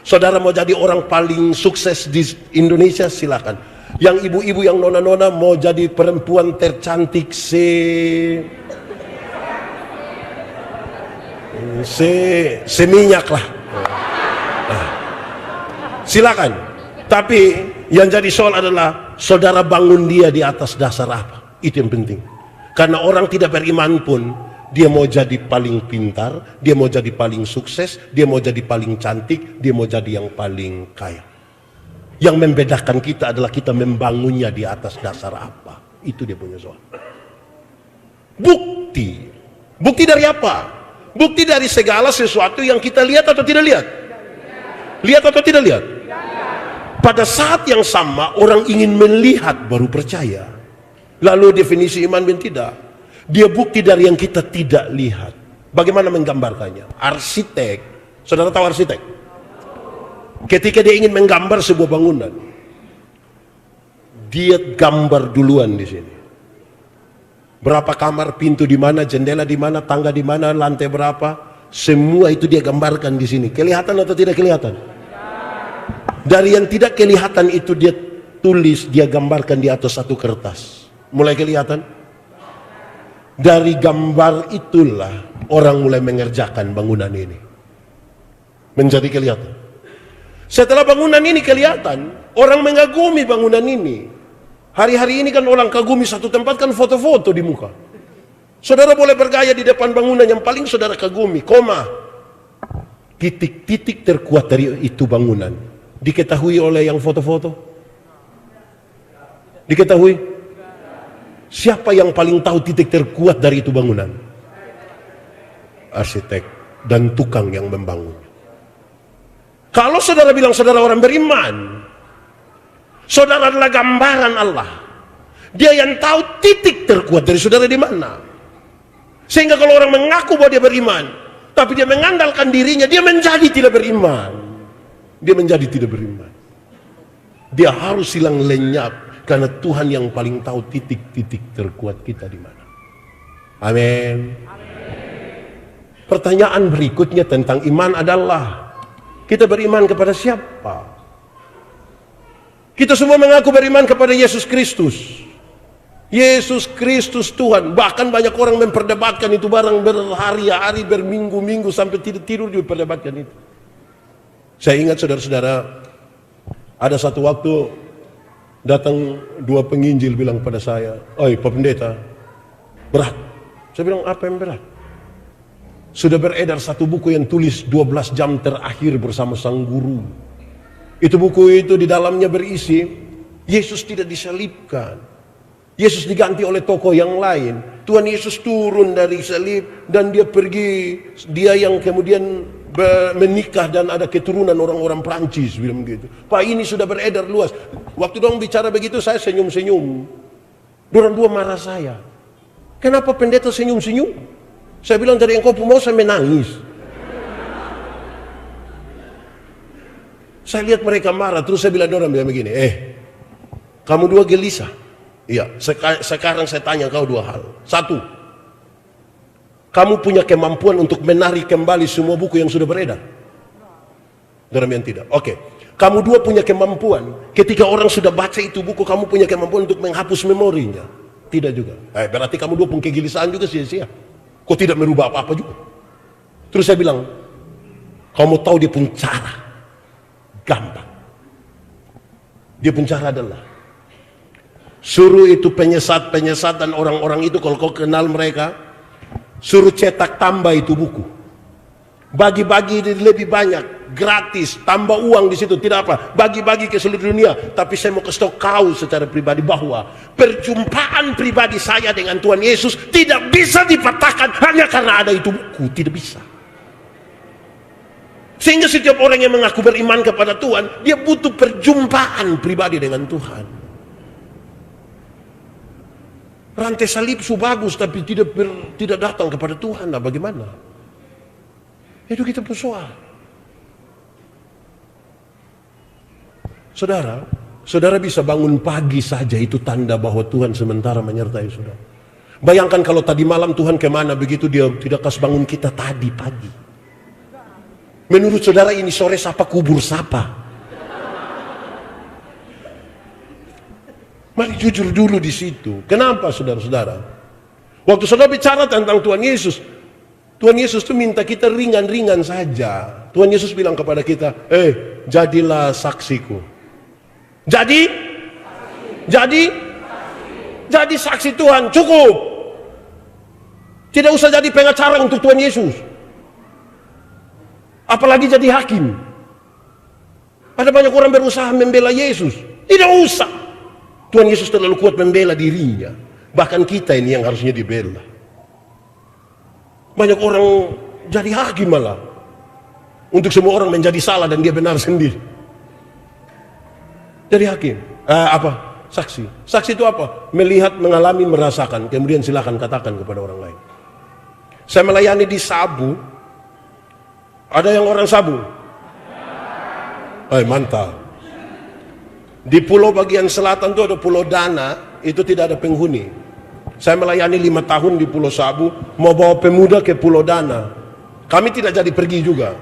Saudara mau jadi orang paling sukses di Indonesia? Silakan. Yang ibu-ibu, yang nona-nona mau jadi perempuan tercantik seminyak lah. Nah, silakan. Tapi yang jadi soal adalah saudara bangun dia di atas dasar apa? Itu yang penting. Karena orang tidak beriman pun, dia mau jadi paling pintar, dia mau jadi paling sukses, dia mau jadi paling cantik, dia mau jadi yang paling kaya. Yang membedakan kita adalah kita membangunnya di atas dasar apa. Itu dia punya soal. Bukti. Bukti dari apa? Bukti dari segala sesuatu yang kita lihat atau tidak lihat? Lihat atau tidak lihat? Pada saat yang sama orang ingin melihat baru percaya. Lalu definisi iman dan tidak. Dia bukti dari yang kita tidak lihat. Bagaimana menggambarkannya? Arsitek. Saudara tahu arsitek? Ketika dia ingin menggambar sebuah bangunan, dia gambar duluan di sini. Berapa kamar, pintu di mana, jendela di mana, tangga di mana, lantai berapa, semua itu dia gambarkan di sini. Kelihatan atau tidak kelihatan? Dari yang tidak kelihatan itu dia tulis, dia gambarkan di atas satu kertas. Mulai kelihatan? Dari gambar itulah orang mulai mengerjakan bangunan ini. Menjadi kelihatan. Setelah bangunan ini kelihatan, orang mengagumi bangunan ini. Hari-hari ini kan orang kagumi satu tempat kan foto-foto di muka. Saudara boleh bergaya di depan bangunan yang paling saudara kagumi, koma. Titik-titik terkuat dari itu bangunan diketahui oleh yang foto-foto? Diketahui? Siapa yang paling tahu titik terkuat dari itu bangunan? Arsitek dan tukang yang membangun. Kalau saudara bilang saudara orang beriman, saudara adalah gambaran Allah. Dia yang tahu titik terkuat dari saudara di mana. Sehingga kalau orang mengaku bahwa dia beriman, tapi dia mengandalkan dirinya, dia menjadi tidak beriman. Dia menjadi tidak beriman. Dia harus hilang lenyap karena Tuhan yang paling tahu titik-titik terkuat kita di mana. Amin. Pertanyaan berikutnya tentang iman adalah, kita beriman kepada siapa? Kita semua mengaku beriman kepada Yesus Kristus. Yesus Kristus Tuhan. Bahkan banyak orang memperdebatkan itu barang berhari-hari, berminggu-minggu sampai tidur juga perdebatkan itu. Saya ingat saudara-saudara, ada satu waktu datang dua penginjil bilang pada saya, "Oi Pak Pendeta, berat." Saya bilang, "Apa yang berat?" Sudah beredar satu buku yang tulis 12 jam terakhir bersama sang guru. Itu buku itu di dalamnya berisi, Yesus tidak disalibkan. Yesus diganti oleh tokoh yang lain. Tuhan Yesus turun dari salib dan dia pergi, dia yang kemudian menikah dan ada keturunan orang-orang Prancis, bilang begitu. Pak, ini sudah beredar luas. Waktu dong bicara begitu saya senyum-senyum. Dorang dua marah saya. Kenapa pendeta senyum-senyum? Saya bilang dari engkau mau saya menangis. Saya lihat mereka marah, terus saya bilang orang bilang begini, kamu dua gelisah. Iya, sekarang saya tanya kau dua hal. Satu, kamu punya kemampuan untuk menarik kembali semua buku yang sudah beredar? Demikian tidak. Oke. Kamu dua punya kemampuan, ketika orang sudah baca itu buku, kamu punya kemampuan untuk menghapus memorinya? Tidak juga. Berarti kamu dua punya kegelisahan juga sia-sia. Kau tidak merubah apa-apa juga. Terus saya bilang, kamu tahu dia punya cara? Gampang. Dia punya cara adalah, suruh itu penyesat-penyesat dan orang-orang itu, kalau kau kenal mereka, suruh cetak tambah itu buku. Bagi-bagi lebih banyak, gratis, tambah uang di situ, tidak apa. Bagi-bagi ke seluruh dunia. Tapi saya mau kasih tahu kau secara pribadi bahwa perjumpaan pribadi saya dengan Tuhan Yesus tidak bisa dipatahkan hanya karena ada itu buku, tidak bisa. Sehingga setiap orang yang mengaku beriman kepada Tuhan, dia butuh perjumpaan pribadi dengan Tuhan. Rantai salib su bagus tapi tidak datang kepada Tuhan, nah bagaimana? Itu kita persoal. Saudara bisa bangun pagi saja, itu tanda bahwa Tuhan sementara menyertai saudara. Bayangkan kalau tadi malam Tuhan kemana, begitu dia tidak kasih bangun kita tadi pagi. Menurut saudara ini sore siapa, kubur siapa? Mari jujur dulu di situ. Kenapa saudara-saudara? Waktu saudara bicara tentang Tuhan Yesus itu minta kita ringan-ringan saja. Tuhan Yesus bilang kepada kita, jadilah saksiku. Jadi Jadi saksi Tuhan cukup. Tidak usah jadi pengacara untuk Tuhan Yesus. Apalagi jadi hakim. Ada banyak orang berusaha membela Yesus. Tidak usah. Tuhan Yesus terlalu kuat membela dirinya. Bahkan kita ini yang harusnya dibela. Banyak orang jadi hakim malah. Untuk semua orang menjadi salah dan dia benar sendiri. Jadi hakim. Saksi. Saksi itu apa? Melihat, mengalami, merasakan. Kemudian silakan katakan kepada orang lain. Saya melayani di Sabu. Ada yang orang Sabu? Mantap. Di pulau bagian selatan itu ada Pulau Dana. Itu tidak ada penghuni. Saya melayani 5 tahun di Pulau Sabu. Mau bawa pemuda ke Pulau Dana. Kami tidak jadi pergi juga.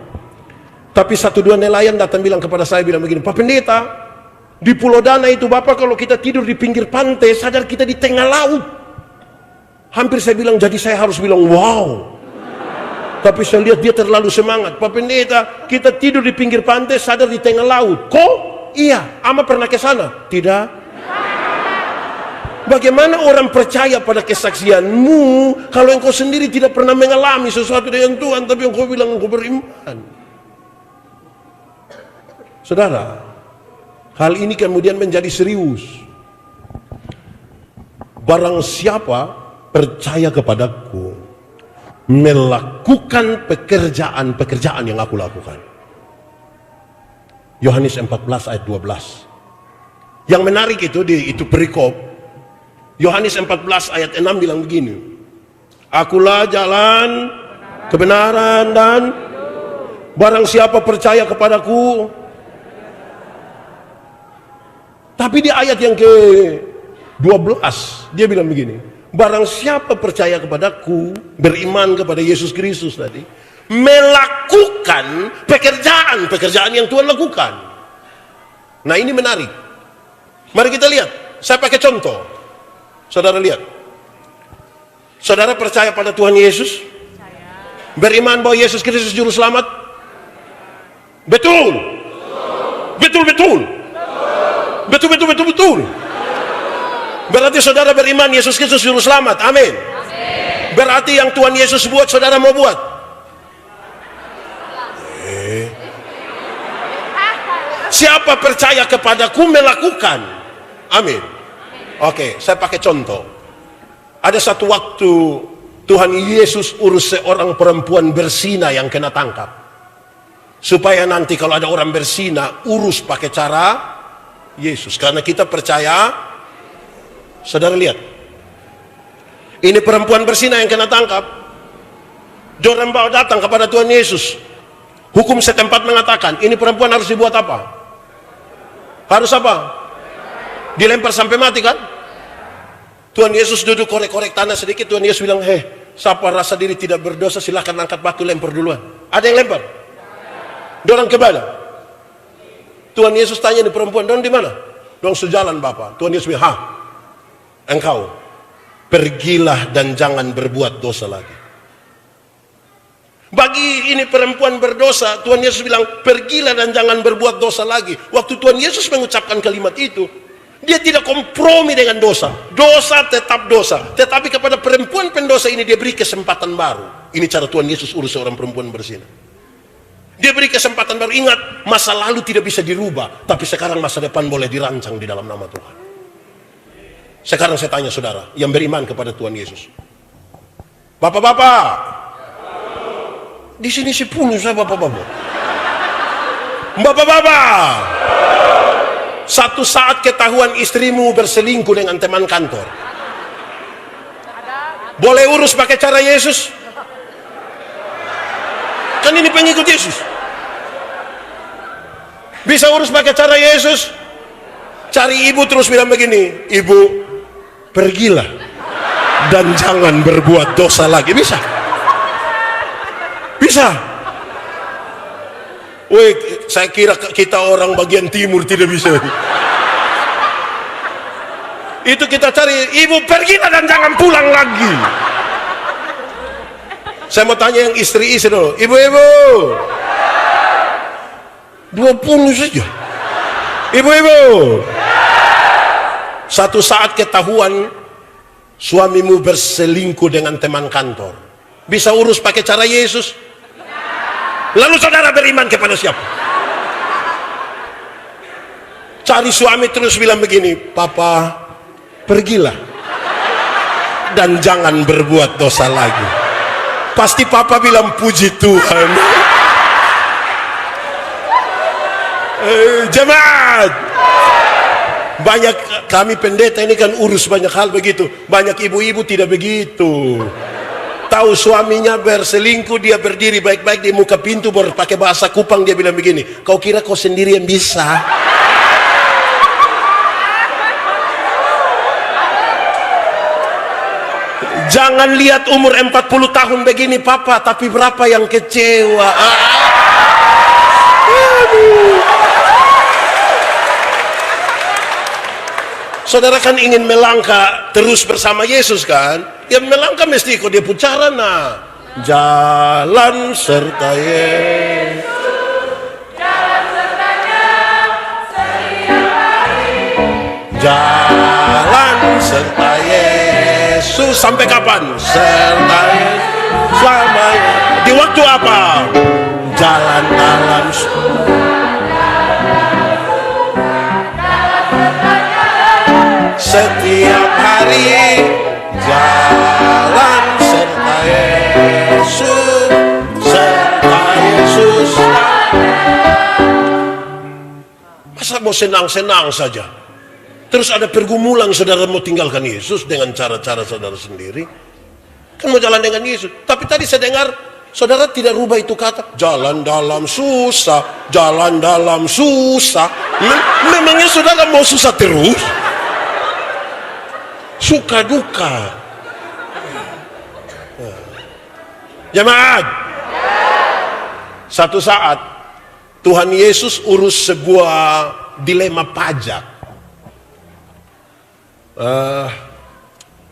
Tapi 1-2 nelayan datang bilang kepada saya, bilang begini, Pak Pendeta, di Pulau Dana itu Bapak kalau kita tidur di pinggir pantai, sadar kita di tengah laut. Hampir saya bilang, jadi saya harus bilang wow. Tapi saya lihat dia terlalu semangat. Pak Pendeta, kita tidur di pinggir pantai, sadar di tengah laut. Kok? Iya. Ama pernah ke sana? Tidak. Bagaimana orang percaya pada kesaksianmu kalau engkau sendiri tidak pernah mengalami sesuatu dengan Tuhan, tapi engkau bilang engkau beriman? Saudara, hal ini kemudian menjadi serius. Barang siapa percaya kepadaku, melakukan pekerjaan-pekerjaan yang aku lakukan. Yohanes 14 ayat 12. Yang menarik itu perikop. Yohanes 14 ayat 6 bilang begini. Akulah jalan, kebenaran dan barang siapa percaya kepadaku. Tapi di ayat yang ke-12 dia bilang begini. Barang siapa percaya kepadaku, beriman kepada Yesus Kristus tadi, melakukan pekerjaan yang Tuhan lakukan. Nah ini menarik. Mari kita lihat. Saya pakai contoh. Saudara lihat. Saudara percaya pada Tuhan Yesus? Beriman bahwa Yesus Kristus juru selamat? Betul. Betul. Berarti saudara beriman Yesus Kristus juru selamat. Amin. Berarti yang Tuhan Yesus buat saudara mau buat. Siapa percaya kepadaku melakukan. Amin. Oke, saya pakai contoh. Ada satu waktu Tuhan Yesus urus seorang perempuan berzina yang kena tangkap. Supaya nanti kalau ada orang berzina, urus pakai cara Yesus. Karena kita percaya. Saudara lihat. Ini perempuan berzina yang kena tangkap. Orang bawa datang kepada Tuhan Yesus. Hukum setempat mengatakan, ini perempuan harus dibuat apa? Harus apa? Dilempar sampai mati kan? Tuhan Yesus duduk korek-korek tanah sedikit. Tuhan Yesus bilang, siapa rasa diri tidak berdosa silahkan angkat batu lempar duluan. Ada yang lempar? Dorang ke mana? Tuhan Yesus tanya di perempuan, dorang di mana? Dorang sejalan Bapak. Tuhan Yesus bilang, engkau pergilah dan jangan berbuat dosa lagi. Bagi ini perempuan berdosa, Tuhan Yesus bilang, pergilah dan jangan berbuat dosa lagi. Waktu Tuhan Yesus mengucapkan kalimat itu, dia tidak kompromi dengan dosa. Dosa tetap dosa. Tetapi kepada perempuan pendosa ini dia beri kesempatan baru. Ini cara Tuhan Yesus urus seorang perempuan berzina. Dia beri kesempatan baru. Ingat, masa lalu tidak bisa dirubah, tapi sekarang masa depan boleh dirancang di dalam nama Tuhan. Sekarang saya tanya saudara yang beriman kepada Tuhan Yesus. Bapak-bapak, di sini si punya saya bapak-bapak. Bapak-bapak, satu saat ketahuan istrimu berselingkuh dengan teman kantor, boleh urus pakai cara Yesus? Kan ini pengikut Yesus. Bisa urus pakai cara Yesus? Cari ibu terus bilang begini, ibu pergilah dan jangan berbuat dosa lagi. Bisa? Bisa? Woi, saya kira kita orang bagian timur tidak bisa. Itu kita cari, ibu pergilah dan jangan pulang lagi. Saya mau tanya yang istri-istri dulu, ibu-ibu, 20 saja. Ibu-ibu, Satu saat ketahuan suamimu berselingkuh dengan teman kantor, bisa urus pakai cara Yesus? Lalu saudara beriman kepada siapa? Cari suami terus bilang begini, papa pergilah dan jangan berbuat dosa lagi. Pasti papa bilang puji Tuhan. Jemaat, banyak kami pendeta ini kan urus banyak hal begitu. Banyak ibu-ibu tidak begitu. Tahu suaminya berselingkuh, dia berdiri baik-baik di muka pintu pakai bahasa Kupang, dia bilang begini, kau kira kau sendiri yang bisa? Jangan lihat umur 40 tahun begini papa, tapi berapa yang kecewa. Saudara kan ingin melangkah terus bersama Yesus kan? Ya melangkah mesti ikut dia pucara nah. Jalan serta Yesus. Jalan sertanya setiap hari. Jalan serta Yesus sampai kapan? Serta Yesus selamanya. Di waktu apa? Jalan dalam setiap hari, jalan serta Yesus, serta Yesus. Masa mau senang-senang saja? Terus ada pergumulan saudara mau tinggalkan Yesus dengan cara-cara saudara sendiri? Kan mau jalan dengan Yesus. Tapi tadi saya dengar saudara tidak rubah itu kata, jalan dalam susah, jalan dalam susah. Memangnya saudara mau susah terus? Suka duka. Jemaat, satu saat Tuhan Yesus urus sebuah dilema pajak.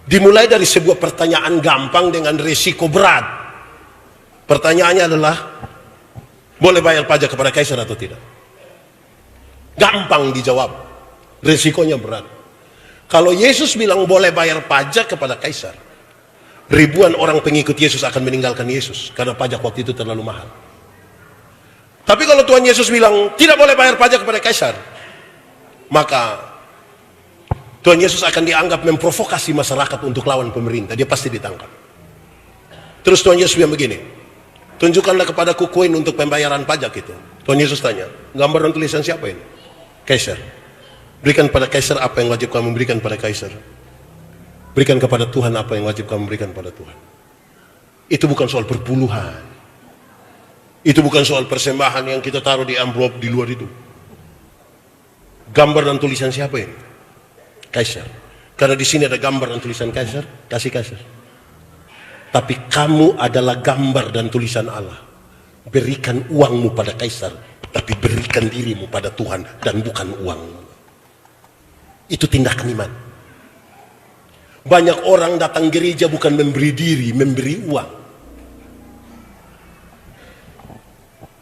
Dimulai dari sebuah pertanyaan gampang dengan risiko berat. Pertanyaannya adalah, boleh bayar pajak kepada kaisar atau tidak? Gampang dijawab, risikonya berat. Kalau Yesus bilang boleh bayar pajak kepada kaisar, ribuan orang pengikut Yesus akan meninggalkan Yesus karena pajak waktu itu terlalu mahal. Tapi kalau Tuhan Yesus bilang tidak boleh bayar pajak kepada kaisar, maka Tuhan Yesus akan dianggap memprovokasi masyarakat untuk lawan pemerintah. Dia pasti ditangkap. Terus Tuhan Yesus bilang begini, tunjukkanlah kepadaku koin untuk pembayaran pajak itu. Tuhan Yesus tanya, gambar dan tulisan siapa ini? Kaisar. Berikan pada kaisar apa yang wajib kamu berikan pada kaisar. Berikan kepada Tuhan apa yang wajib kamu berikan pada Tuhan. Itu bukan soal perpuluhan. Itu bukan soal persembahan yang kita taruh di amplop di luar itu. Gambar dan tulisan siapa ini? Kaisar. Karena di sini ada gambar dan tulisan kaisar, kasih kaisar. Tapi kamu adalah gambar dan tulisan Allah. Berikan uangmu pada kaisar, tapi berikan dirimu pada Tuhan dan bukan uangmu. Itu tindakan iman. Banyak orang datang gereja bukan memberi diri, memberi uang.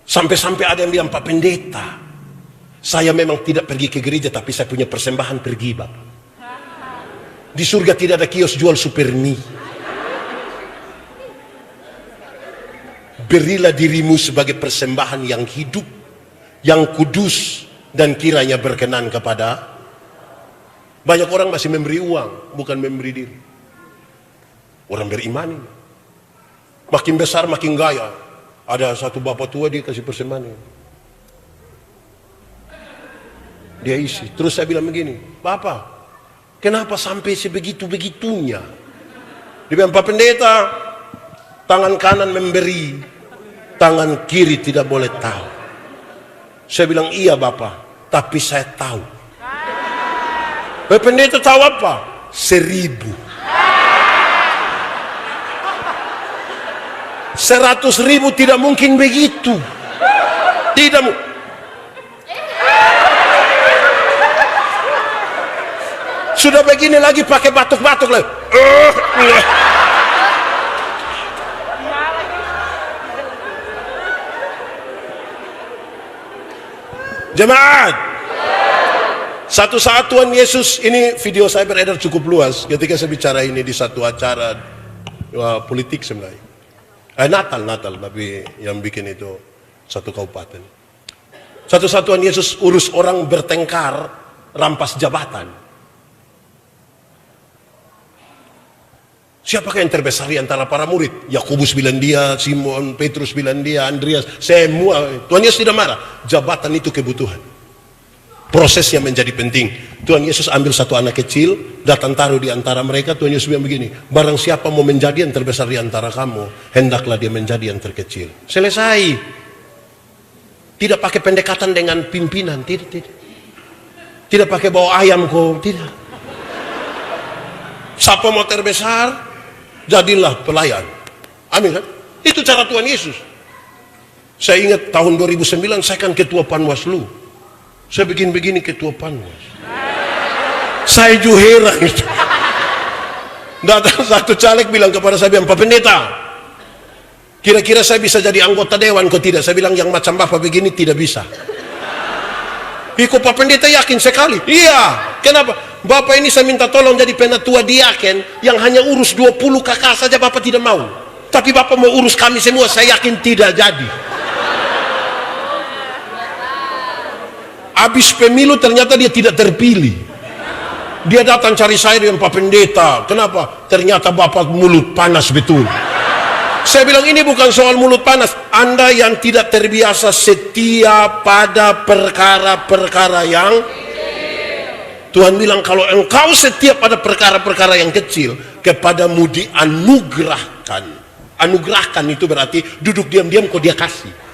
Sampai-sampai ada yang bilang, Pak Pendeta, saya memang tidak pergi ke gereja, tapi saya punya persembahan pergi, Bapak. Di surga tidak ada kios jual super mie. Berilah dirimu sebagai persembahan yang hidup, yang kudus, dan kiranya berkenan kepada. Banyak orang masih memberi uang, bukan memberi diri. Orang beriman ini. Makin besar makin gaya. Ada satu bapak tua dia kasih persembahan. Dia isi. Terus saya bilang begini, Bapak, kenapa sampai sebegitu-begitunya? Dia bilang, Pak Pendeta, tangan kanan memberi, tangan kiri tidak boleh tahu. Saya bilang, iya Bapak, tapi saya tahu. Pak Pendeta tahu apa? 1.000. 100.000 tidak mungkin begitu. Tidak mungkin. Sudah begini lagi pakai batuk-batuk lagi. Jemaat, Satu saat Tuhan Yesus, ini video saya beredar cukup luas ketika saya bicara ini di satu acara politik sebenarnya. Natal, tapi yang bikin itu satu kabupaten. Satu saat Tuhan Yesus urus orang bertengkar, rampas jabatan. Siapakah yang terbesar di antara para murid? Yakobus bilang dia, Simon, Petrus bilang dia, Andreas, semua. Tuhan Yesus tidak marah. Jabatan itu kebutuhan. Prosesnya menjadi penting. Tuhan Yesus ambil satu anak kecil, datang taruh di antara mereka. Tuhan Yesus bilang begini, barang siapa mau menjadi yang terbesar di antara kamu, hendaklah dia menjadi yang terkecil. Selesai. Tidak pakai pendekatan dengan pimpinan, tidak. Tidak pakai bawa ayam kok, tidak. Siapa mau terbesar, jadilah pelayan. Amin kan? Itu cara Tuhan Yesus. Saya ingat tahun 2009 saya kan ketua Panwaslu. Saya begini ketua Panwas. Saya juga heran itu. Datang satu caleg bilang kepada saya, Pak Pendeta, kira-kira saya bisa jadi anggota dewan kok tidak? Saya bilang yang macam Bapak begini tidak bisa. Kok Pak Pendeta yakin sekali? Iya. Kenapa? Bapak ini saya minta tolong jadi penatua diaken yang hanya urus 20 kakak saja Bapak tidak mau. Tapi Bapak mau urus kami semua, saya yakin tidak jadi. Habis pemilu ternyata dia tidak terpilih. Dia datang cari saya dengan Pak Pendeta. Kenapa? Ternyata Bapak mulut panas betul. Saya bilang ini bukan soal mulut panas. Anda yang tidak terbiasa setia pada perkara-perkara yang Tuhan bilang kalau engkau setia pada perkara-perkara yang kecil, kepadamu dianugerahkan. Anugerahkan itu berarti duduk diam-diam kok dia kasih.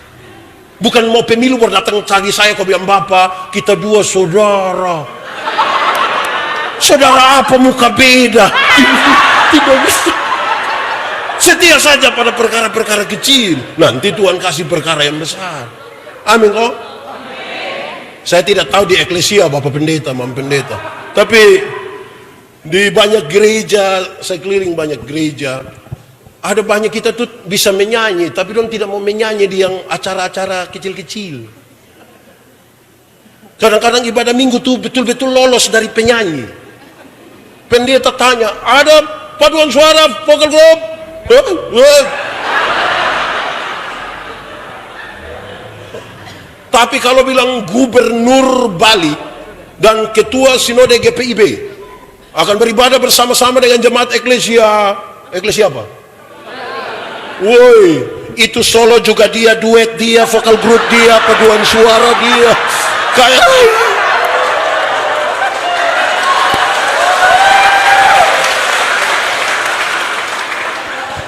Bukan mau pemilu baru datang cari saya kau bilang, Bapak kita dua saudara. Saudara apa muka beda? Tidak bisa. Setia saja pada perkara-perkara kecil, nanti Tuhan kasih perkara yang besar. Amin kok. Saya tidak tahu di eklesia Bapak Pendeta, Mam Pendeta, tapi di banyak gereja, saya keliling banyak gereja, ada banyak kita tuh bisa menyanyi, tapi dong tidak mau menyanyi di yang acara-acara kecil-kecil. Kadang-kadang ibadah minggu tuh betul-betul lolos dari penyanyi. Pendeta tanya, ada paduan suara, vocal group? Tapi kalau bilang gubernur Bali dan ketua sinode GPIB akan beribadah bersama-sama dengan jemaat eklesia apa? Woi, itu solo juga dia, duet dia, vokal grup dia, paduan suara dia. Kayak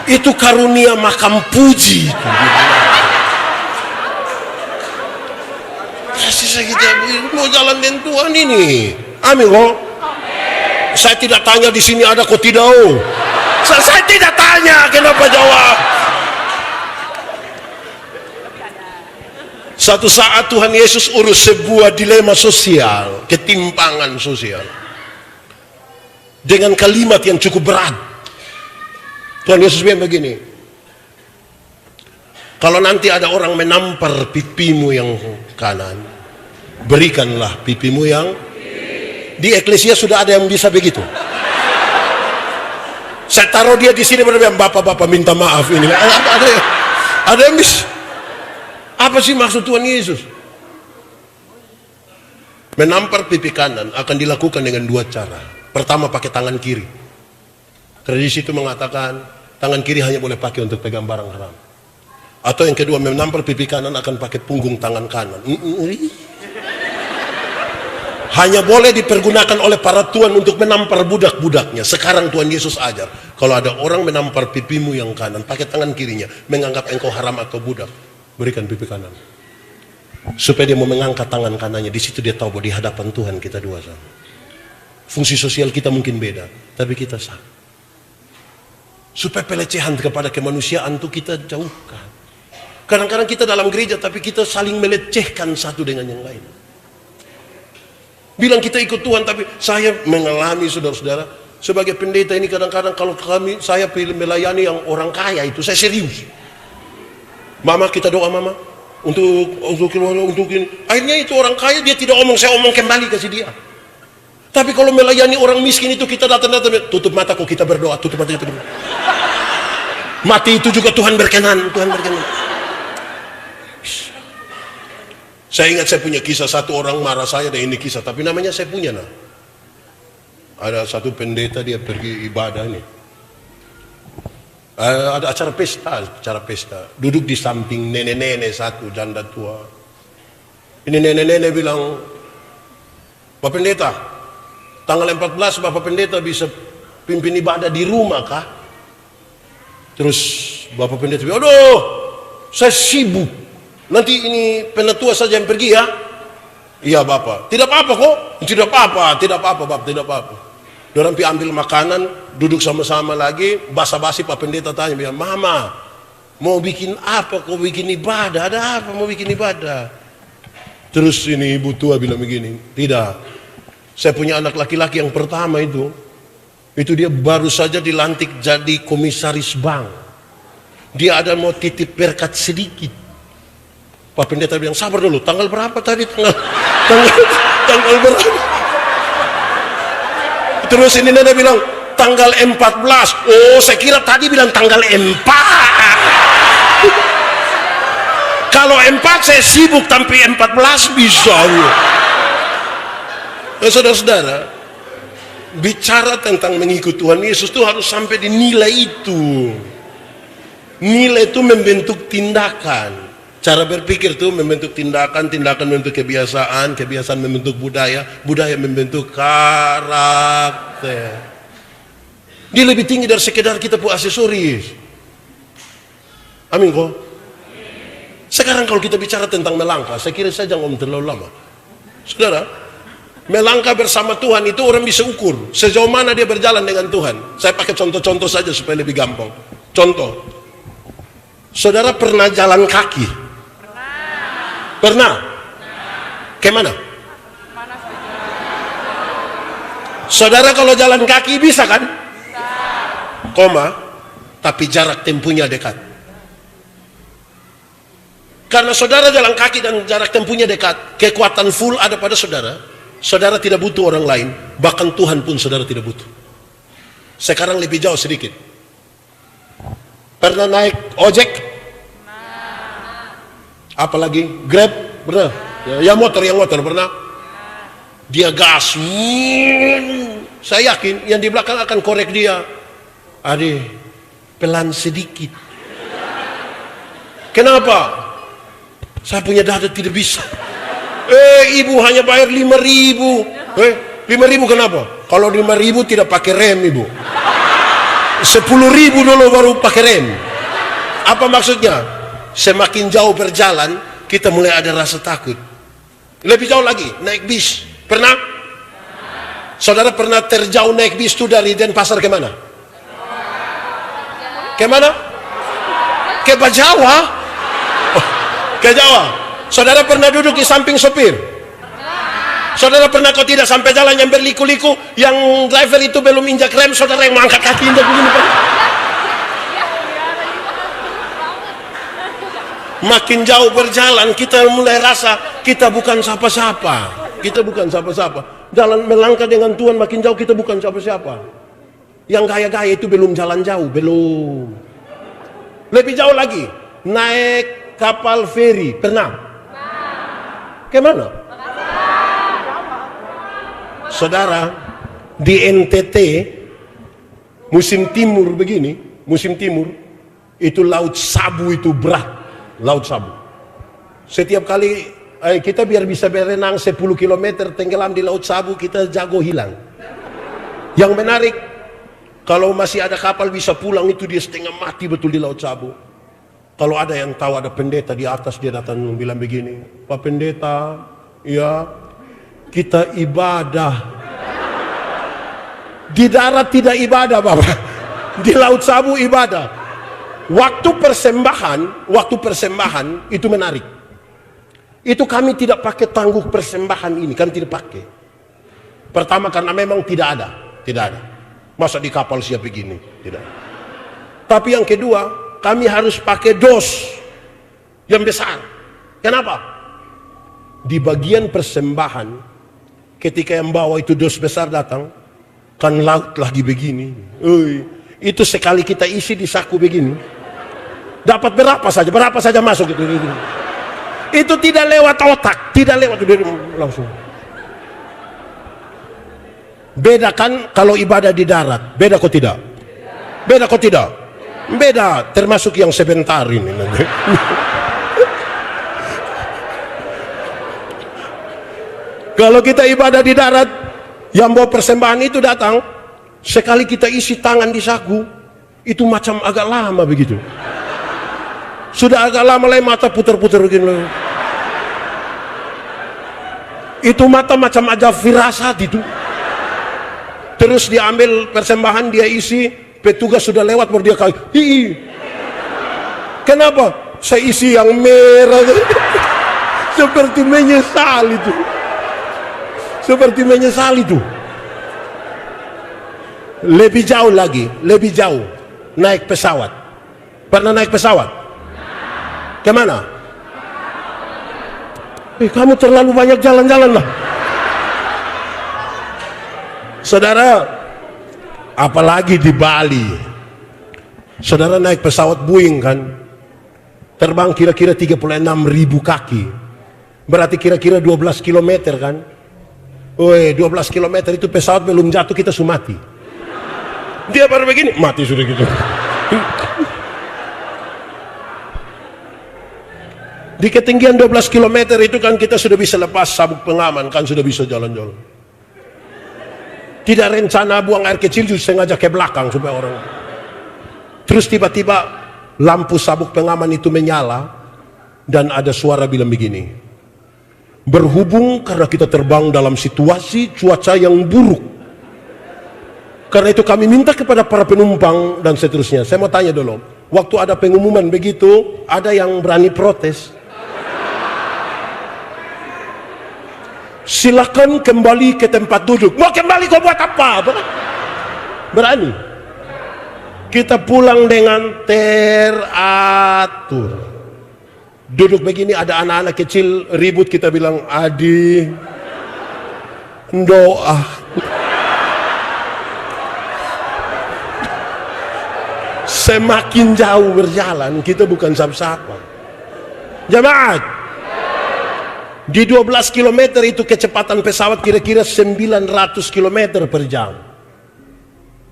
itu karunia makam puji. Kasih kita mau jalan dengan Tuhan ini. Amin kok. Saya tidak tanya di sini ada kok tidak. Saya tidak tanya kenapa jawab. Satu saat Tuhan Yesus urus sebuah dilema sosial, ketimpangan sosial, dengan kalimat yang cukup berat. Tuhan Yesus bilang begini, kalau nanti ada orang menampar pipimu yang kanan, berikanlah pipimu yang di eklesia sudah ada yang bisa begitu. Saya taruh dia di sini berbilang, Bapak minta maaf ini. Ada yang bisa. Apa sih maksud Tuhan Yesus? Menampar pipi kanan akan dilakukan dengan dua cara. Pertama pakai tangan kiri. Tradisi itu mengatakan tangan kiri hanya boleh pakai untuk pegang barang haram. Atau yang kedua, menampar pipi kanan akan pakai punggung tangan kanan. Hanya boleh dipergunakan oleh para tuan untuk menampar budak-budaknya. Sekarang Tuhan Yesus ajar, kalau ada orang menampar pipimu yang kanan, pakai tangan kirinya, menganggap engkau haram atau budak, berikan pipi kanan. Supaya dia mau mengangkat tangan kanannya, di situ dia tahu bahwa di hadapan Tuhan kita dua sama. Fungsi sosial kita mungkin beda, tapi kita sama. Supaya pelecehan kepada kemanusiaan itu kita jauhkan. Kadang-kadang kita dalam gereja, tapi kita saling melecehkan satu dengan yang lain. Bilang kita ikut Tuhan, tapi saya mengalami saudara-saudara, sebagai pendeta ini kadang-kadang kalau saya pilih melayani yang orang kaya itu, saya serius. Mama, kita doa mama untuk ini. Akhirnya itu orang kaya dia tidak omong, saya omong kembali kasih dia. Tapi kalau melayani orang miskin itu kita datang-datang, tutup mata kok kita berdoa, tutup mata kita berdoa. Mati itu juga Tuhan berkenan, Tuhan berkenan. Saya ingat saya punya kisah, satu orang marah saya dan ini kisah, tapi namanya saya punya nah. Ada satu pendeta dia pergi ibadah nih. Ada acara pesta, duduk di samping nenek-nenek satu janda tua. Ini nenek-nenek bilang, Pak Pendeta, tanggal 14 Bapak Pendeta bisa pimpin ibadah di rumah kah? Terus Bapak Pendeta bilang, aduh, saya sibuk. Nanti ini penatua saja yang pergi ya. Iya Bapak. Tidak apa-apa kok. Tidak apa-apa Bapak, tidak apa-apa. Dorang pergi ambil makanan, duduk sama-sama lagi, basa-basi Pak Pendeta tanya, bilang, Mama, mau bikin apa? Kau bikin ibadah? Ada apa mau bikin ibadah? Terus ini ibu tua bilang begini, tidak. Saya punya anak laki-laki yang pertama itu dia baru saja dilantik jadi komisaris bank. Dia ada mau titip berkat sedikit. Pak Pendeta bilang, sabar dulu, tanggal berapa tadi? Tanggal berapa? Terus ini nenek bilang, tanggal 14. Oh, saya kira tadi bilang tanggal 4. Kalau 4 saya sibuk, tapi 14 bisa. Nah, saudara-saudara, bicara tentang mengikut Tuhan Yesus itu harus sampai di nilai itu. Nilai itu membentuk tindakan. Cara berpikir itu membentuk tindakan, tindakan membentuk kebiasaan, kebiasaan membentuk budaya, budaya membentuk karakter. Dia lebih tinggi dari sekedar kita punya aksesoris. Amin kok. Sekarang kalau kita bicara tentang melangkah, saya kira saya jangan ngomong terlalu lama. Saudara, melangkah bersama Tuhan itu orang bisa ukur sejauh mana dia berjalan dengan Tuhan. Saya pakai contoh-contoh saja supaya lebih gampang. Contoh, saudara pernah jalan kaki? Pernah? Kemana? Saudara kalau jalan kaki bisa kan? Koma, tapi jarak tempuhnya dekat. Karena saudara jalan kaki dan jarak tempuhnya dekat, kekuatan full ada pada saudara. Saudara tidak butuh orang lain, bahkan Tuhan pun saudara tidak butuh. Sekarang lebih jauh sedikit. Pernah naik ojek? Apalagi Grab? Pernah? Ya motor, pernah? Dia gas. Saya yakin yang di belakang akan korek dia. Adik, pelan sedikit. Kenapa? Saya punya dada tidak bisa. Ibu hanya bayar 5.000. 5.000 kenapa? Kalau 5.000 tidak pakai rem ibu. 10.000 dulu baru pakai rem. Apa maksudnya? Semakin jauh berjalan, kita mulai ada rasa takut. Lebih jauh lagi, naik bis. Pernah? Saudara pernah terjauh naik bis itu dari Denpasar kemana? Kemana? Ke Bajawa? Oh, ke Jawa. Saudara pernah duduk di samping sopir? Saudara pernah kok tidak sampai jalan yang berliku-liku, yang driver itu belum injak rem, saudara yang mengangkat kaki injak begini? Makin jauh berjalan, kita mulai rasa kita bukan siapa-siapa. Kita bukan siapa-siapa. Jalan melangkah dengan Tuhan makin jauh, kita bukan siapa-siapa. Yang gaya-gaya itu belum jalan jauh, belum. Lebih jauh lagi, naik kapal feri. Pernah? Kemana? Saudara, di NTT musim timur begini, musim timur itu laut Sabu itu berat. Laut Sabu. Setiap kali kita biar bisa berenang 10 km tenggelam di Laut Sabu, kita jago hilang. Yang menarik, kalau masih ada kapal bisa pulang itu dia setengah mati betul di Laut Sabu. Kalau ada yang tahu ada pendeta di atas, dia datang bilang begini, Pak Pendeta, ya kita ibadah. Di darat tidak ibadah Bapak, di Laut Sabu ibadah. Waktu persembahan itu menarik. Itu kami tidak pakai tangguh persembahan ini, kami tidak pakai. Pertama karena memang tidak ada. Masa di kapal siap begini, tidak. Tapi yang kedua, kami harus pakai dos yang besar. Kenapa? Di bagian persembahan Ketika yang bawa itu dos besar datang, kan laut lagi begini. Itu sekali kita isi di saku begini, dapat berapa saja masuk itu. Itu tidak lewat otak, tidak lewat langsung. Beda kan kalau ibadah di darat, beda kok tidak? Beda kok tidak? Beda, termasuk yang sebentar ini. Kalau kita ibadah di darat, yang bawa persembahan itu datang, sekali kita isi tangan di saku, itu macam agak lama begitu. Sudah agak lama lagi mata putar-putar begini. Itu mata macam aja firasat itu. Terus diambil persembahan, dia isi, petugas sudah lewat baru dia kaget. Kenapa? Saya isi yang merah. Seperti menyesal itu. Seperti menyesal itu. Lebih jauh lagi, lebih jauh. Naik pesawat. Pernah naik pesawat? Kemana? Kamu terlalu banyak jalan-jalan lah. Saudara, apalagi di Bali. Saudara naik pesawat Boeing kan, terbang kira-kira 36.000 kaki. Berarti kira-kira 12 km kan. 12 km itu pesawat belum jatuh kita sudah mati. Dia baru begini, mati sudah gitu. Di ketinggian 12 km itu kan kita sudah bisa lepas sabuk pengaman, kan sudah bisa jalan-jalan. Tidak rencana buang air kecil, justru sengaja ke belakang supaya orang. Terus tiba-tiba lampu sabuk pengaman itu menyala dan ada suara bilang begini, berhubung karena kita terbang dalam situasi cuaca yang buruk, karena itu kami minta kepada para penumpang dan seterusnya. Saya mau tanya dulu, waktu ada pengumuman begitu, ada yang berani protes? Silakan kembali ke tempat duduk. Mau kembali kau buat apa? Berani? Kita pulang dengan teratur. Duduk begini, ada anak-anak kecil ribut, kita bilang adi doa. Semakin jauh berjalan, kita bukan siapa-siapa. Jemaat, di 12 km itu kecepatan pesawat kira-kira 900 km per jam.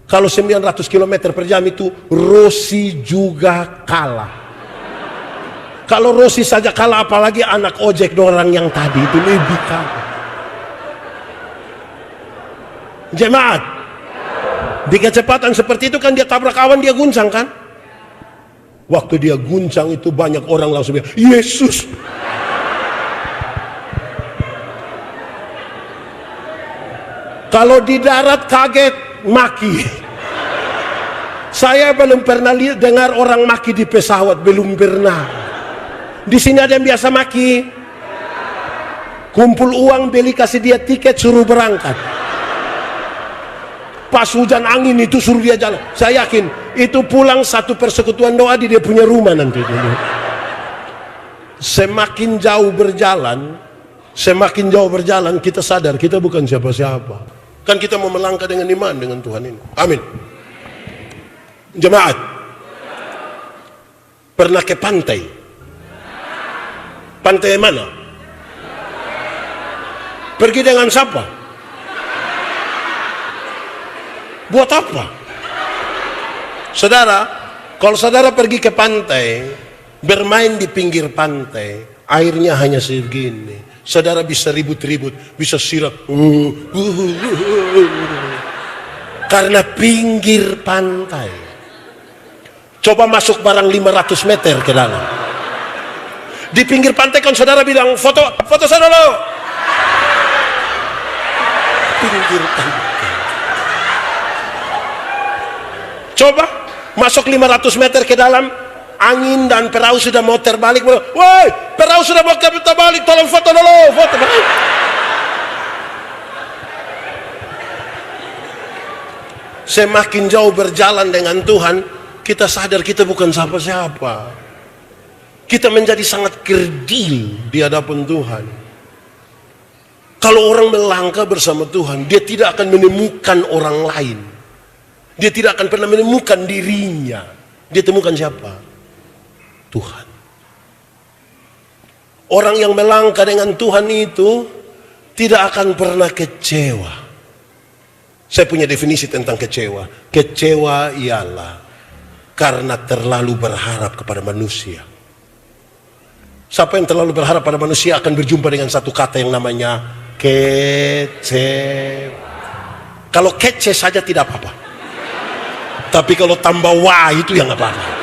Kalau 900 km per jam itu Rossi juga kalah. Kalau Rossi saja kalah, apalagi anak ojek orang yang tadi itu lebih kalah. Jemaat, di kecepatan seperti itu kan dia tabrak awan, dia guncang kan. Waktu dia guncang itu banyak orang langsung bilang, Yesus. Kalau di darat kaget, maki. Saya belum pernah dengar orang maki di pesawat, belum pernah. Di sini ada yang biasa maki. Kumpul uang, beli kasih dia tiket, suruh berangkat. Pas hujan angin itu suruh dia jalan. Saya yakin itu pulang satu persekutuan doa di dia punya rumah nanti. Semakin jauh berjalan, kita sadar kita bukan siapa-siapa. Kan kita mau melangkah dengan iman dengan Tuhan ini. Amin. Jemaat, pernah ke pantai? Pantai mana? Pergi dengan siapa? Buat apa? Saudara, kalau saudara pergi ke pantai, bermain di pinggir pantai, airnya hanya segini. Saudara bisa ribut-ribut, bisa sirak. Karena pinggir pantai. Coba masuk barang 500 meter ke dalam. Di pinggir pantai kan saudara bilang, foto saya dulu. Pinggir pantai. Coba masuk 500 meter ke dalam, angin dan perahu sudah mau terbalik. Woi, perahu sudah mau terbalik, tolong foto dulu, foto. Semakin jauh berjalan dengan Tuhan, kita sadar kita bukan siapa-siapa. Kita menjadi sangat kerdil di hadapan Tuhan. Kalau orang melangkah bersama Tuhan, dia tidak akan menemukan orang lain. Dia tidak akan pernah menemukan dirinya. Dia temukan siapa? Tuhan. Orang yang melangkah dengan Tuhan itu tidak akan pernah kecewa. Saya punya definisi tentang kecewa. Kecewa ialah karena terlalu berharap kepada manusia. Siapa yang terlalu berharap pada manusia akan berjumpa dengan satu kata yang namanya kecewa. Kalau kece saja tidak apa-apa. Tapi kalau tambah wah itu yang apa-apa.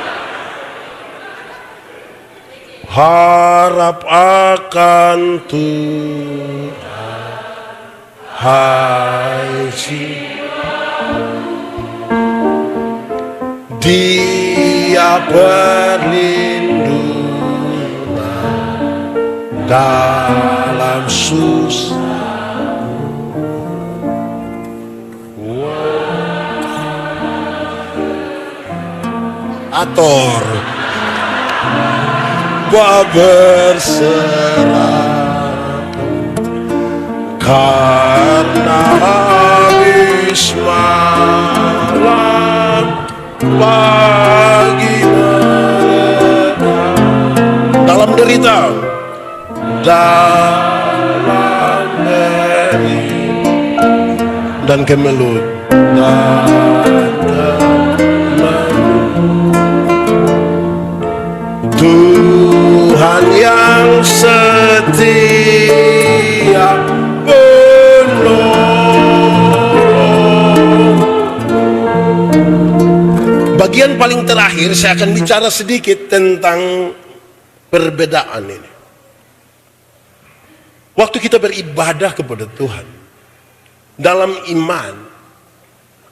Harap akan Tuhan, hai jiwa, Dia perlindungan dalam susah. Ator berserah karena habis malam pagi mereka dalam derita, dalam derita dan kemelut Tuhan yang setia penolong. Bagian paling terakhir saya akan bicara sedikit tentang perbedaan ini. Waktu kita beribadah kepada Tuhan dalam iman,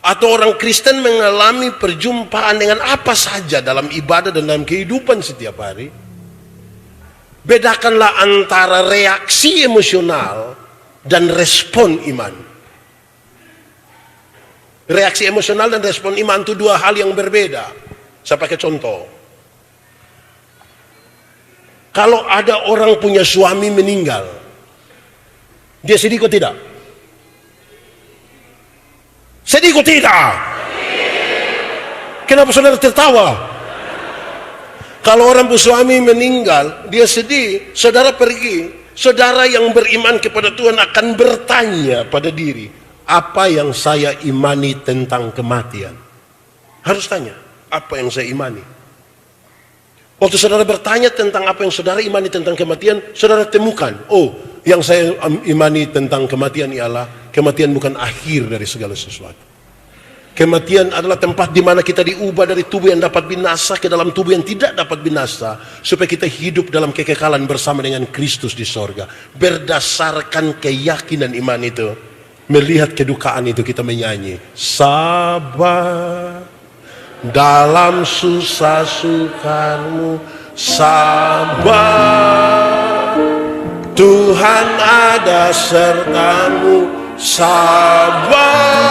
atau orang Kristen mengalami perjumpaan dengan apa saja dalam ibadah dan dalam kehidupan setiap hari, bedakanlah antara reaksi emosional dan respon iman. Reaksi emosional dan respon iman itu dua hal yang berbeda. Saya pakai contoh. Kalau ada orang punya suami meninggal, dia sedih kok tidak? Sedih kok tidak? Kenapa saudara tertawa? Kalau orang bersuami meninggal, dia sedih, saudara pergi. Saudara yang beriman kepada Tuhan akan bertanya pada diri, apa yang saya imani tentang kematian? Harus tanya, apa yang saya imani? Waktu saudara bertanya tentang apa yang saudara imani tentang kematian, saudara temukan, oh, yang saya imani tentang kematian ialah kematian bukan akhir dari segala sesuatu. Kematian adalah tempat di mana kita diubah dari tubuh yang dapat binasa ke dalam tubuh yang tidak dapat binasa, supaya kita hidup dalam kekekalan bersama dengan Kristus di sorga. Berdasarkan keyakinan iman itu, melihat kedukaan itu, kita menyanyi, sabar dalam susah sukamu, sabar, Tuhan ada sertamu, sabar,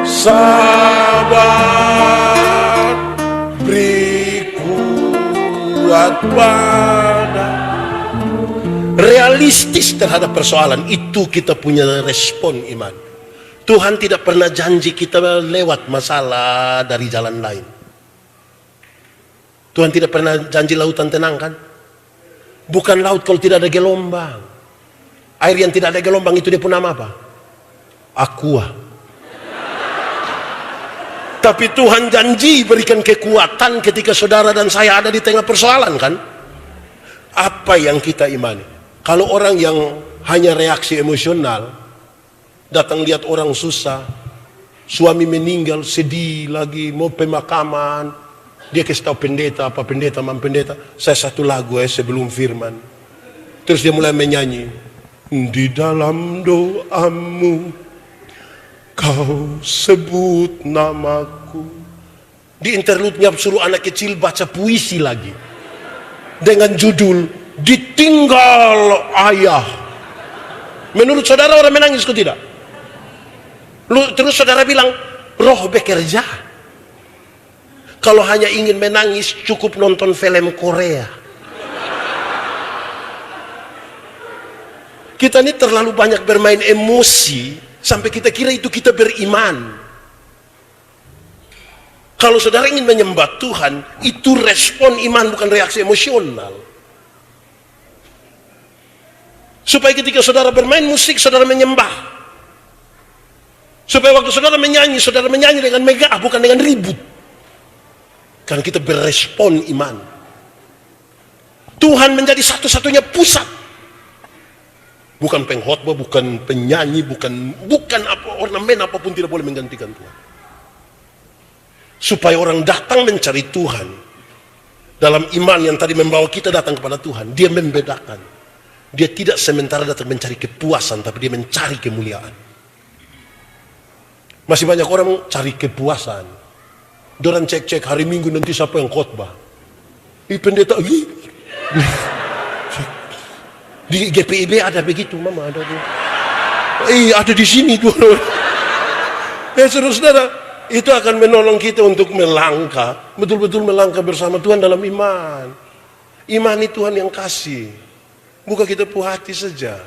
sabar, beri kuat pada. Realistis terhadap persoalan itu, kita punya respon iman. Tuhan tidak pernah janji kita lewat masalah dari jalan lain. Tuhan tidak pernah janji lautan tenang, kan? Bukan laut kalau tidak ada gelombang. Air yang tidak ada gelombang itu dia pun nama apa? Aqua. Tapi Tuhan janji berikan kekuatan ketika saudara dan saya ada di tengah persoalan, kan? Apa yang kita imani? Kalau orang yang hanya reaksi emosional, datang lihat orang susah, suami meninggal, sedih lagi, mau pemakaman, dia kasih tahu pendeta, apa pendeta, mam pendeta, saya satu lagu sebelum firman. Terus dia mulai menyanyi, di dalam doamu kau sebut namaku. Di interlude-nya suruh anak kecil baca puisi lagi dengan judul Ditinggal Ayah. Menurut saudara orang menangis kok tidak? Terus saudara bilang roh bekerja. Kalau hanya ingin menangis cukup nonton film Korea. Kita ini terlalu banyak bermain emosi sampai kita kira itu kita beriman. Kalau saudara ingin menyembah Tuhan, itu respon iman, bukan reaksi emosional. Supaya ketika saudara bermain musik, saudara menyembah. Supaya waktu saudara menyanyi dengan megah, bukan dengan ribut. Karena kita berespon iman. Tuhan menjadi satu-satunya pusat. Bukan pengkhotbah, bukan penyanyi, bukan apa, ornamen apapun tidak boleh menggantikan Tuhan. Supaya orang datang mencari Tuhan dalam iman yang tadi membawa kita datang kepada Tuhan, dia membedakan. Dia tidak sementara datang mencari kepuasan, tapi dia mencari kemuliaan. Masih banyak orang cari kepuasan. Dorang cek-cek hari Minggu nanti siapa yang khotbah. Pendeta, di GPIB ada begitu, mama ada tuh. Ada di sini tuh. Saudara, itu akan menolong kita untuk melangkah, betul-betul melangkah bersama Tuhan dalam iman. Imani Tuhan yang kasih, bukan kita puas hati saja.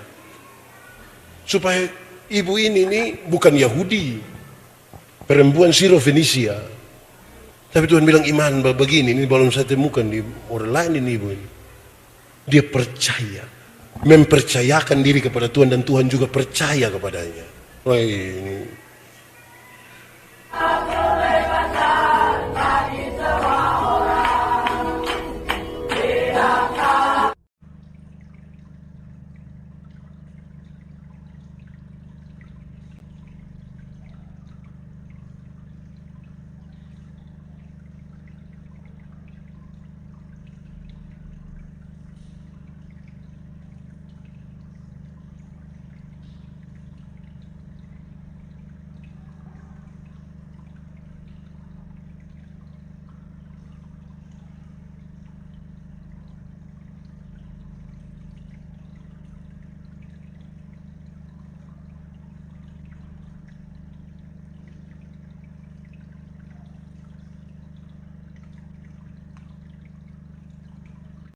Supaya ibu ini bukan Yahudi, perempuan Siro Fenisia, tapi Tuhan bilang iman begini, ini belum saya temukan di orang lain ini ibu ini. Dia percaya, mempercayakan diri kepada Tuhan dan Tuhan juga percaya kepadanya. Wah, ini